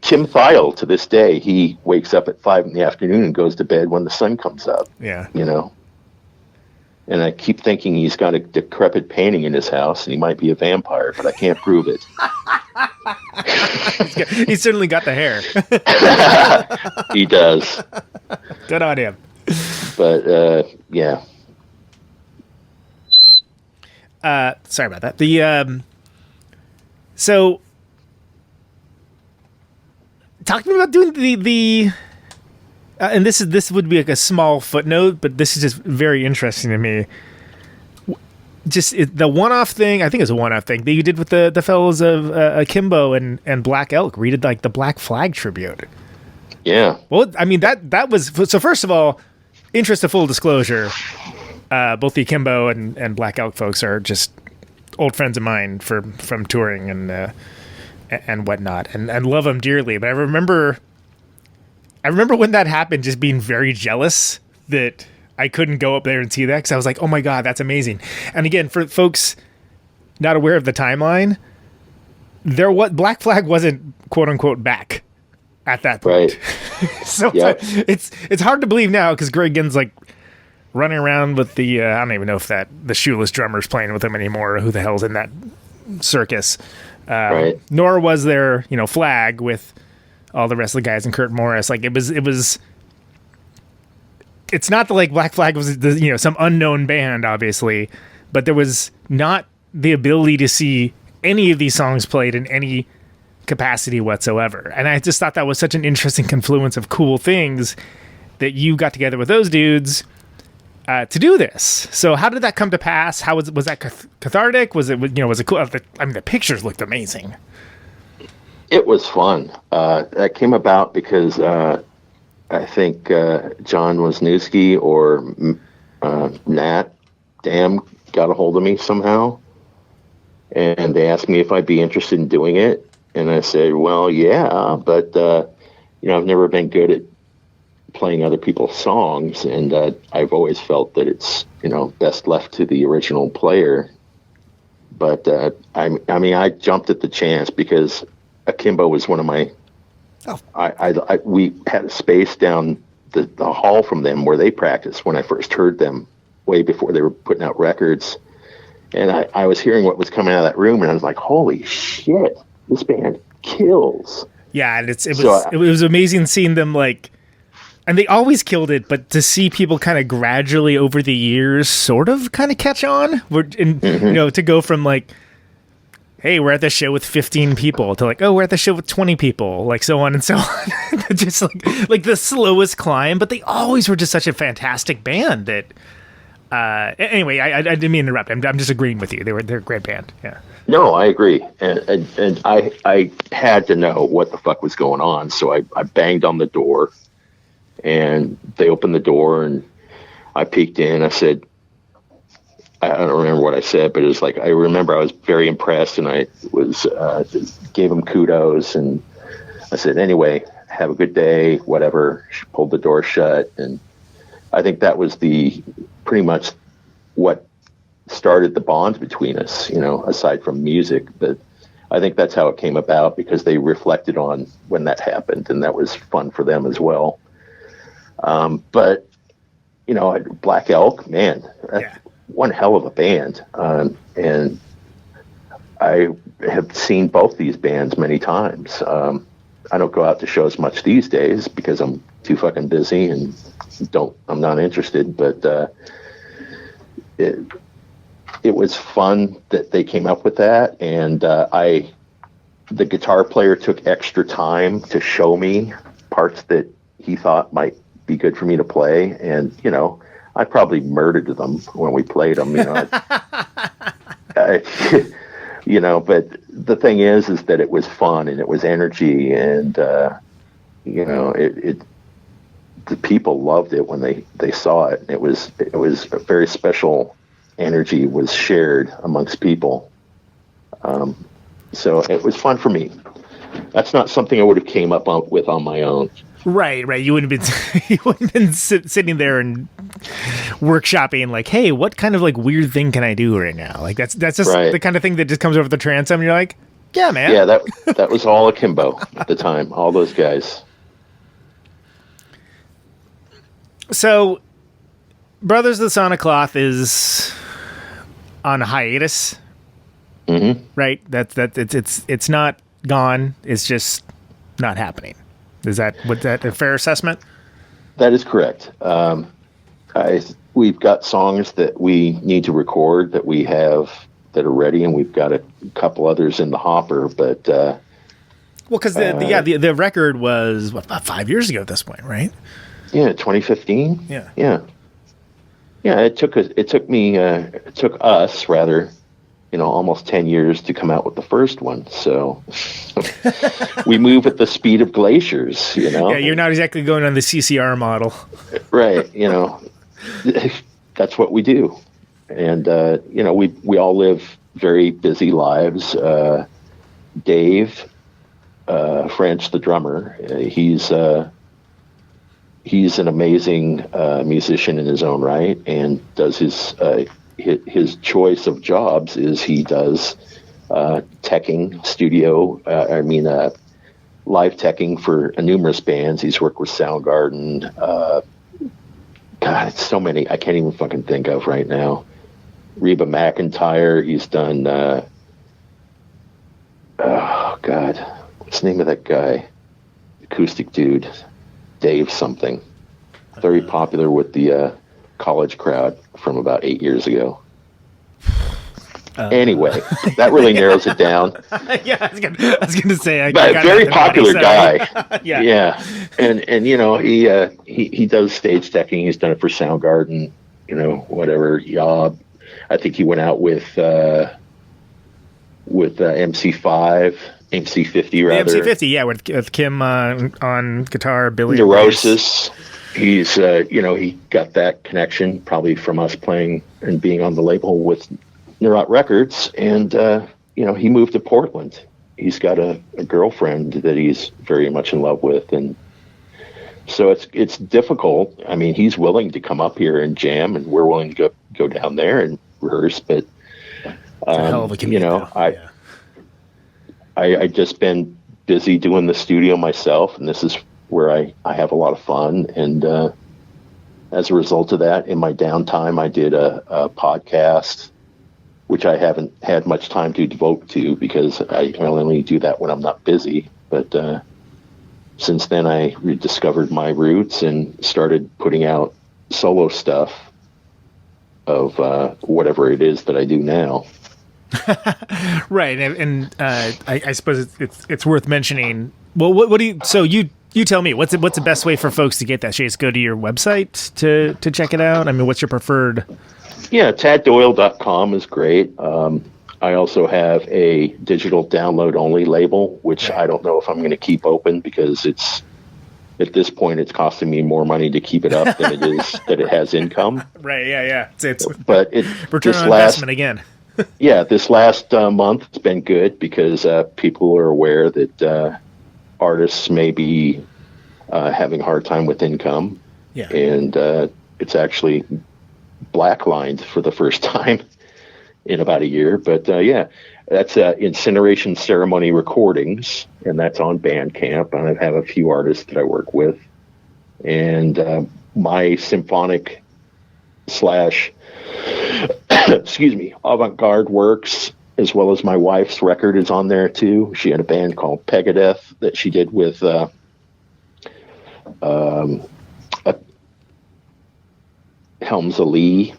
Tim Thiel, to this day, he wakes up at 5 PM and goes to bed when the sun comes up. Yeah. And I keep thinking he's got a decrepit painting in his house and he might be a vampire, but I can't prove it. He's certainly got the hair. He does. Good on him. But, yeah. Sorry about that. So talking about doing the and this would be like a small footnote, but this is just very interesting to me. Just the one-off thing, I think it's a one-off thing that you did with the fellows of Akimbo and Black Elk, redid like the Black Flag tribute. Yeah. Well, I mean, that was... So first of all, interest of full disclosure, both the Akimbo and Black Elk folks are just old friends of mine from touring and whatnot, and love them dearly. But I remember when that happened, just being very jealous that I couldn't go up there and see that, because I was like, oh my God, that's amazing. And again, for folks not aware of the timeline, Black Flag wasn't quote unquote back at that point. Right. So it's hard to believe now, because Greg Ginn's like running around with the I don't even know if the shoeless drummer's playing with him anymore, or who the hell's in that circus. Right. Nor was there, Flag with all the rest of the guys and Kurt Morris. Like it was. It's not like Black Flag was some unknown band, obviously, but there was not the ability to see any of these songs played in any capacity whatsoever. And I just thought that was such an interesting confluence of cool things that you got together with those dudes to do this. So how did that come to pass? How was that cathartic? Was it cool? I mean, the pictures looked amazing. It was fun. That came about because I think John Wisniewski or Nat Dam got a hold of me somehow, and they asked me if I'd be interested in doing it. And I said, well, yeah, but I've never been good at playing other people's songs, and I've always felt that it's best left to the original player. But I jumped at the chance because Akimbo was one of my. Oh. We had a space down the hall from them where they practiced when I first heard them, way before they were putting out records. And I was hearing what was coming out of that room, and I was like, holy shit, this band kills. Yeah, and it was amazing seeing them, like, and they always killed it, but to see people kind of gradually over the years sort of kind of catch on, to go from like, hey, we're at the show with 15 people, to like, oh, we're at the show with 20 people, like so on and so on. Just like the slowest climb, but they always were just such a fantastic band that. Anyway, I didn't mean to interrupt. I'm just agreeing with you. They're a great band. Yeah. No, I agree, and I had to know what the fuck was going on, so I banged on the door, and they opened the door, and I peeked in. I said, I don't remember what I said, but it was like, I remember I was very impressed, and I was gave them kudos, and I said, anyway, have a good day, whatever. She pulled the door shut, and I think that was pretty much what started the bond between us, aside from music. But I think that's how it came about, because they reflected on when that happened, and that was fun for them as well. But Black Elk, man, that's one hell of a band. And I have seen both these bands many times. I don't go out to shows much these days because I'm too fucking busy and I'm not interested, but it was fun that they came up with that. And the guitar player took extra time to show me parts that he thought might be good for me to play. And, I probably murdered them when we played them, but the thing is that it was fun and it was energy, and, the people loved it when they saw it. It was a very special energy was shared amongst people. So it was fun for me. That's not something I would have came up with on my own. Right. You wouldn't have been sitting there and workshopping like, hey, what kind of like weird thing can I do right now? Like that's just the kind of thing that just comes over the transom. And you're like, yeah, man. Yeah, that was all Akimbo at the time. All those guys. So, Brothers of the Sonic Cloth is on a hiatus, right? It's not gone. It's just not happening. Is that a fair assessment? That is correct. We've got songs that we need to record that we have that are ready, and we've got a couple others in the hopper. But well, because the record was about 5 years ago at this point, right? Yeah, 2015. Yeah. It took us almost 10 years to come out with the first one. So we move at the speed of glaciers, Yeah, you're not exactly going on the CCR model. Right. That's what we do. And, we all live very busy lives. Dave, French, the drummer, he's an amazing musician in his own right, and does his choice of jobs is he does teching studio. Live teching for numerous bands. He's worked with Soundgarden. God, it's so many I can't even fucking think of right now. Reba McEntire. He's done. Oh God, what's the name of that guy? Acoustic dude, Dave something. Very popular with the college crowd from about 8 years ago. Anyway, that really narrows it down. Yeah, I was gonna say, but very popular guy. Yeah, and he does stage decking. He's done it for Soundgarden, whatever. Yob, I think he went out with MC5, MC50 rather. MC50, yeah, with Kim on guitar, Billy Neurosis. He's he got that connection probably from us playing and being on the label with Neurot Records, and he moved to Portland. He's got a girlfriend that he's very much in love with, and so it's difficult. I mean, he's willing to come up here and jam, and we're willing to go down there and rehearse. But hell of a commute, I just been busy doing the studio myself, and this is where I have a lot of fun. And as a result of that, in my downtime, I did a podcast, which I haven't had much time to devote to because I only do that when I'm not busy. But since then, I rediscovered my roots and started putting out solo stuff of whatever it is that I do now. Right, and I suppose it's worth mentioning. Well, what do you? So you tell me what's the best way for folks to get that? Should I just go to your website to check it out? I mean, what's your preferred? Yeah, taddoyle.com is great. I also have a digital download only label, which I don't know if I'm going to keep open because at this point it's costing me more money to keep it up than it is that it has income. Right. Yeah. It's but return on investment again. Yeah, this last month it's been good because people are aware that artists may be having a hard time with income. Yeah. And it's actually blacklined for the first time in about a year. But that's Incineration Ceremony Recordings, and that's on Bandcamp. And I have a few artists that I work with. And my symphonic / avant-garde works, as well as my wife's record, is on there too. She had a band called Pegadeth that she did with Helms Ali.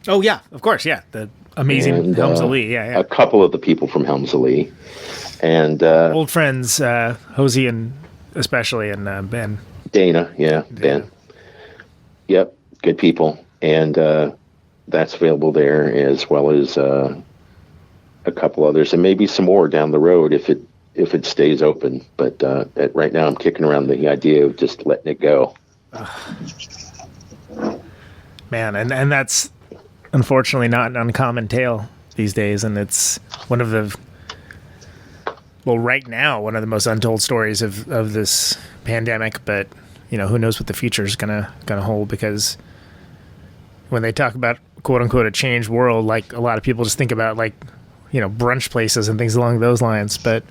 Oh yeah, of course, yeah, the amazing Helms Ali, yeah. A couple of the people from Helms Ali, and old friends, Hosey and especially, and Ben. Dana, yeah, Ben. Yep, good people, and that's available there, as well as a couple others, and maybe some more down the road if it stays open. But right now, I'm kicking around the idea of just letting it go. Man, and that's unfortunately not an uncommon tale these days, and it's one of the right now one of the most untold stories of this pandemic. But who knows what the future is gonna hold, because when they talk about quote unquote a changed world, like a lot of people just think about brunch places and things along those lines. But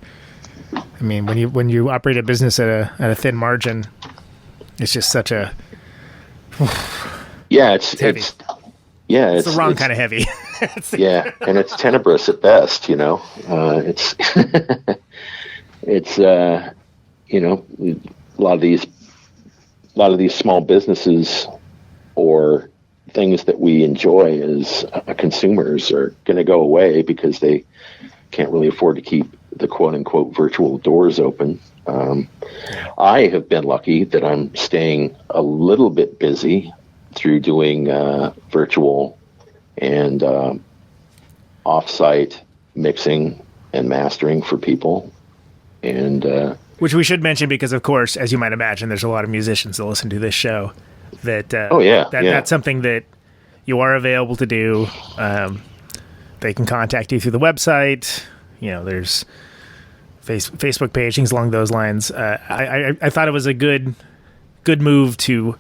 I mean, when you operate a business at a thin margin, it's just such a it's heavy. It's the wrong kind of heavy. Yeah, and it's tenebrous at best. It's it's a lot of these small businesses or things that we enjoy as consumers are going to go away because they can't really afford to keep the quote unquote virtual doors open. I have been lucky that I'm staying a little bit busy through doing virtual and off-site mixing and mastering for people. And which we should mention because, of course, as you might imagine, there's a lot of musicians that listen to this show. That's something that you are available to do. They can contact you through the website. There's Facebook page, things along those lines. I thought it was a good move to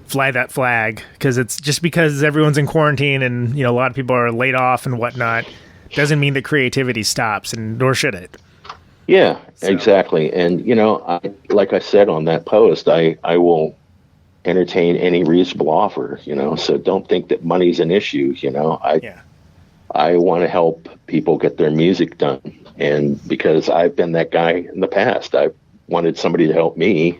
fly that flag, because it's just because everyone's in quarantine and a lot of people are laid off and whatnot doesn't mean that creativity stops, and nor should it. Yeah, exactly. And like I said on that post, I will entertain any reasonable offer. So don't think that money's an issue. I want to help people get their music done, and because I've been that guy in the past, I wanted somebody to help me.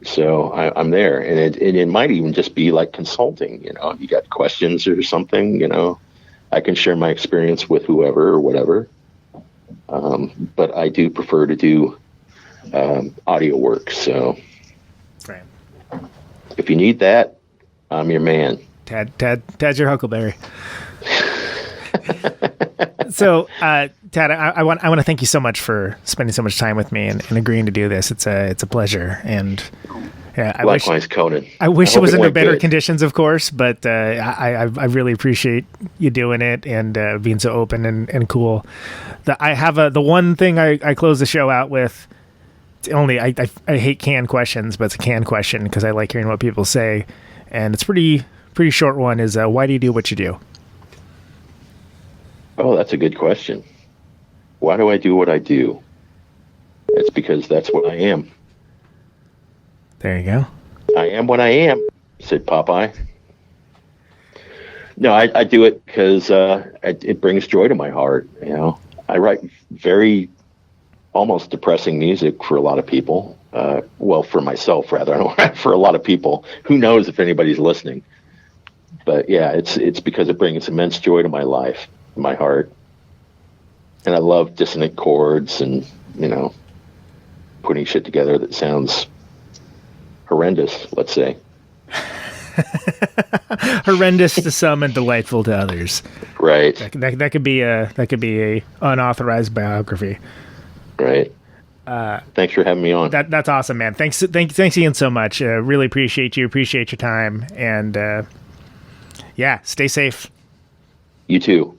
So I'm there, and it might even just be like consulting. If you got questions or something, I can share my experience with whoever or whatever. But I do prefer to do audio work. So right. If you need that, I'm your man. Tad's your Huckleberry. So, Tad, I want to thank you so much for spending so much time with me and agreeing to do this. It's a pleasure, and likewise, Conan. I wish it was under better good conditions, of course, but I really appreciate you doing it and being so open and cool. I have the one thing I close the show out with. I hate canned questions, but it's a canned question because I like hearing what people say, and it's pretty short one. Is why do you do what you do? Oh, that's a good question. Why do I do what I do? It's because that's what I am. There you go. I am what I am, said Popeye. No, I do it because it brings joy to my heart. I write very almost depressing music for a lot of people. Well, for myself, rather. I don't write for a lot of people. Who knows if anybody's listening? But yeah, it's because it brings immense joy to my life, my heart. And I love dissonant chords and, putting shit together that sounds horrendous, let's say. Horrendous to some and delightful to others. Right. That could be a unauthorized biography. Right. Thanks for having me on. That's awesome, man. Thanks Ian so much. Really appreciate you. Appreciate your time. And stay safe. You too.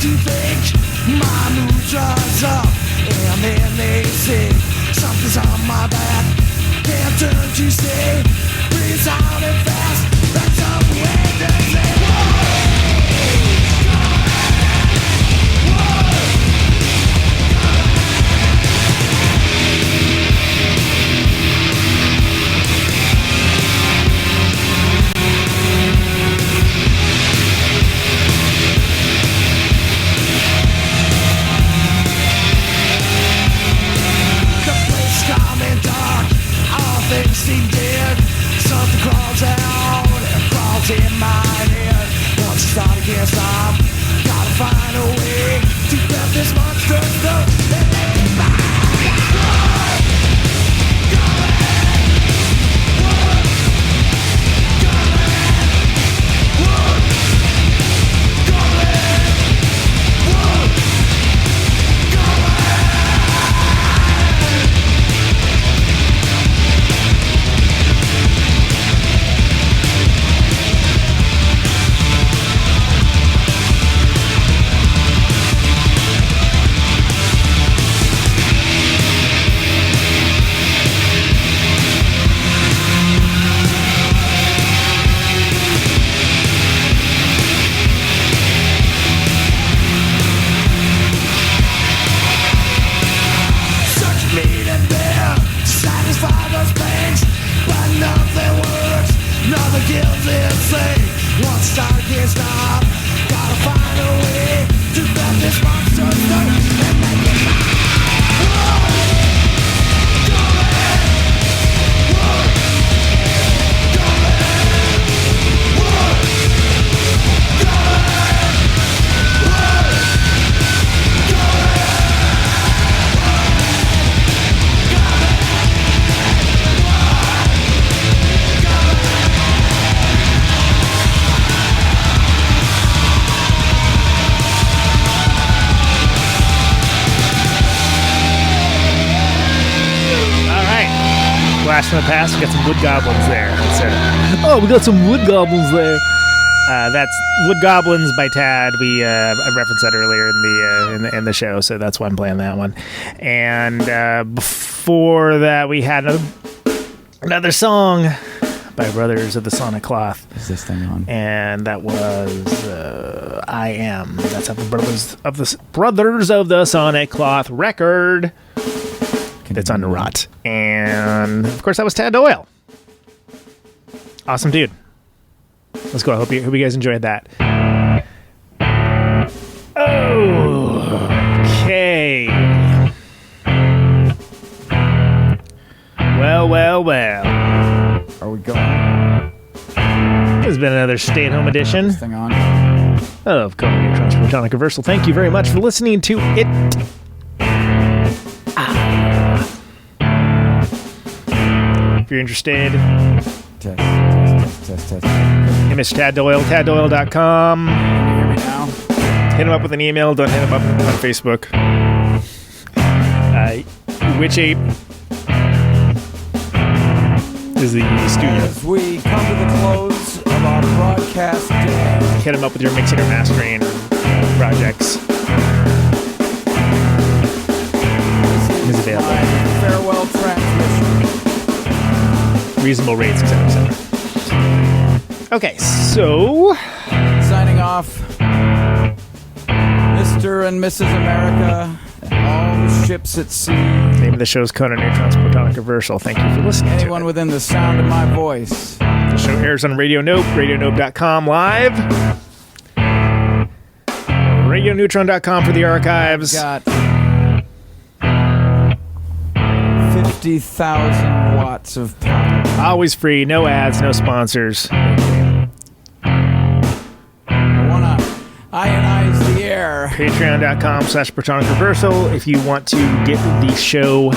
to think my mood dries up, and then they say something's on my back. Can't turn to stay, breathe out and fast. That's up when they say, things seem dead. Something crawls out and crawls in my head. Once you start, I can't stop. Gotta find a way to grab this monster stuff and make it back. From the past, we got some wood goblins there. We got some wood goblins there. That's Wood Goblins by Tad. I referenced that earlier in the show, so that's why I'm playing that one. And before that, we had another song by Brothers of the Sonic Cloth. Is this thing on? And that was I Am. That's how the Brothers of the Sonic Cloth record. That's on Rot. And, of course, that was Tad Doyle. Awesome dude. Let's go. I hope you guys enjoyed that. Okay. Well. Are we going? This has been another stay-at-home edition This thing on? of Conan, Neutron's Protonic Reversal. Thank you very much for listening to it. If you're interested, Test. hey, Mr. Tad Doyle, taddoyle.com. Can you hear me now? Hit him up with an email. Don't hit him up on Facebook. Witch Ape is the studio. As we come to the close of our broadcast day, Hit him up with your mixing or mastering projects. Is available. Farewell transmission. Reasonable rates, etc. Okay, so Signing off, Mr. and Mrs. America, and all the ships at sea. Name of the show is Conan, Neutron's Protonic Reversal. Thank you for listening to Anyone it. within the sound of my voice. The show airs on Radio Nope, radionope.com live, radioneutron.com for the archives. Got 50,000 watts of power. Always free, no ads, no sponsors. I wanna ionize the air. Patreon.com/Protonic Reversal if you want to get the show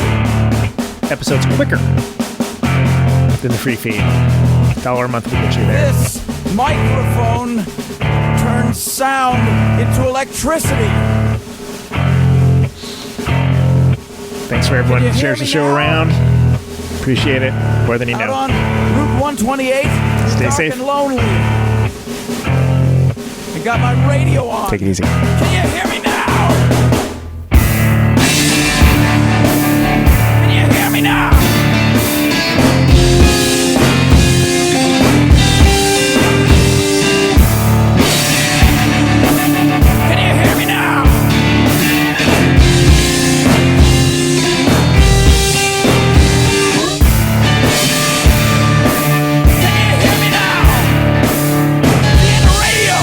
episodes quicker than the free feed. $1 a month will get you there. This microphone turns sound into electricity. Thanks for everyone Can who you shares hear the me show now? around. Appreciate it more than you Out know. on Route 128, Stay dark safe. and lonely. I got my radio on. Take it easy. Can you hear me now? Can you hear me now? Can you hear me now? Can you hear me now? See the radio.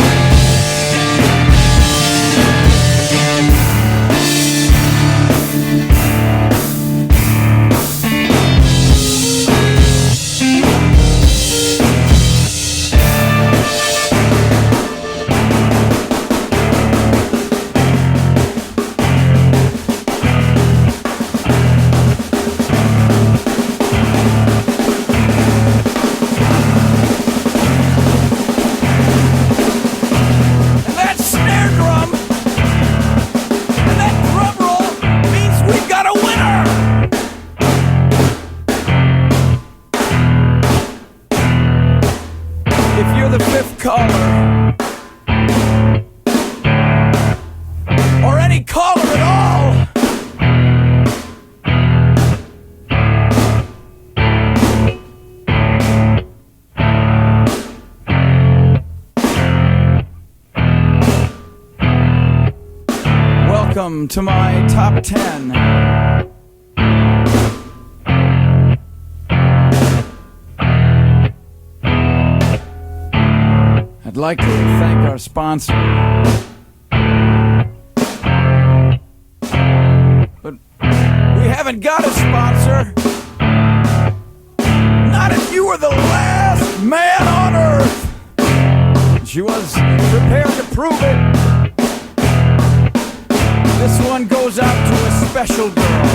And that snare drum and that drum roll means we've got a winner. If you're the fifth caller, or any caller at all, welcome to my top 10. I'd like to thank our sponsor. But we haven't got a sponsor. Not if you were the last man on earth. She was prepared to prove it. This one goes out to a special girl.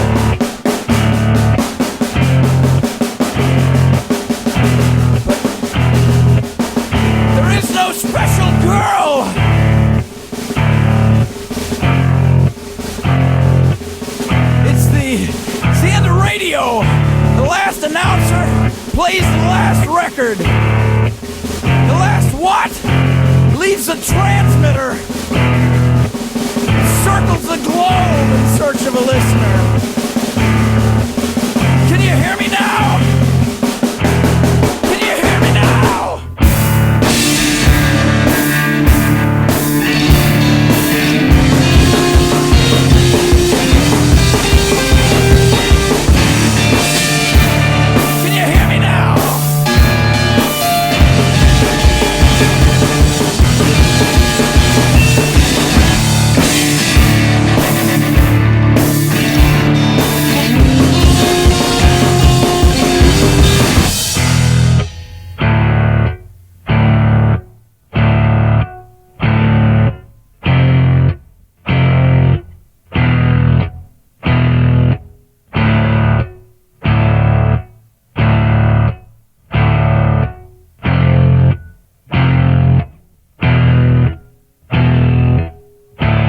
But there is no special girl. It's the end of radio. The last announcer plays the last record. The last what? Leaves the transmitter. Circles the globe in search of a listener. Can you hear me now? Can you hear me now? Can you hear me now?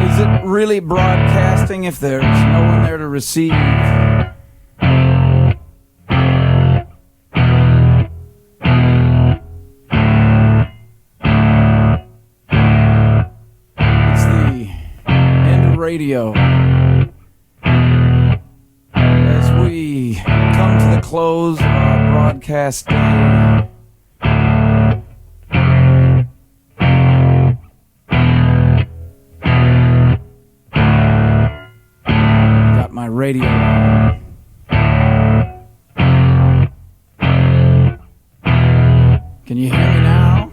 Is it really broadcasting if there's no one there to receive? It's the end of radio. As we come to the close of our broadcast day, got my radio on. Can you hear me now?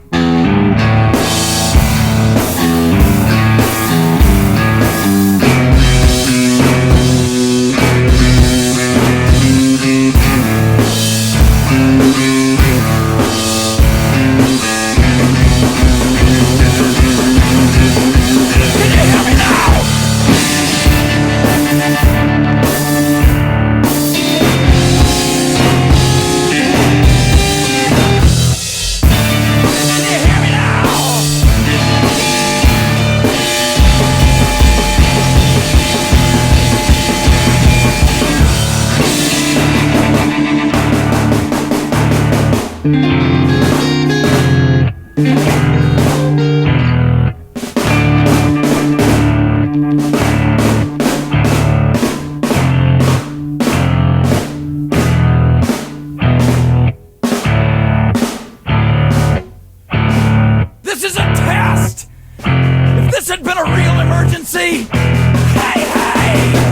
it been a real emergency? Hey, hey!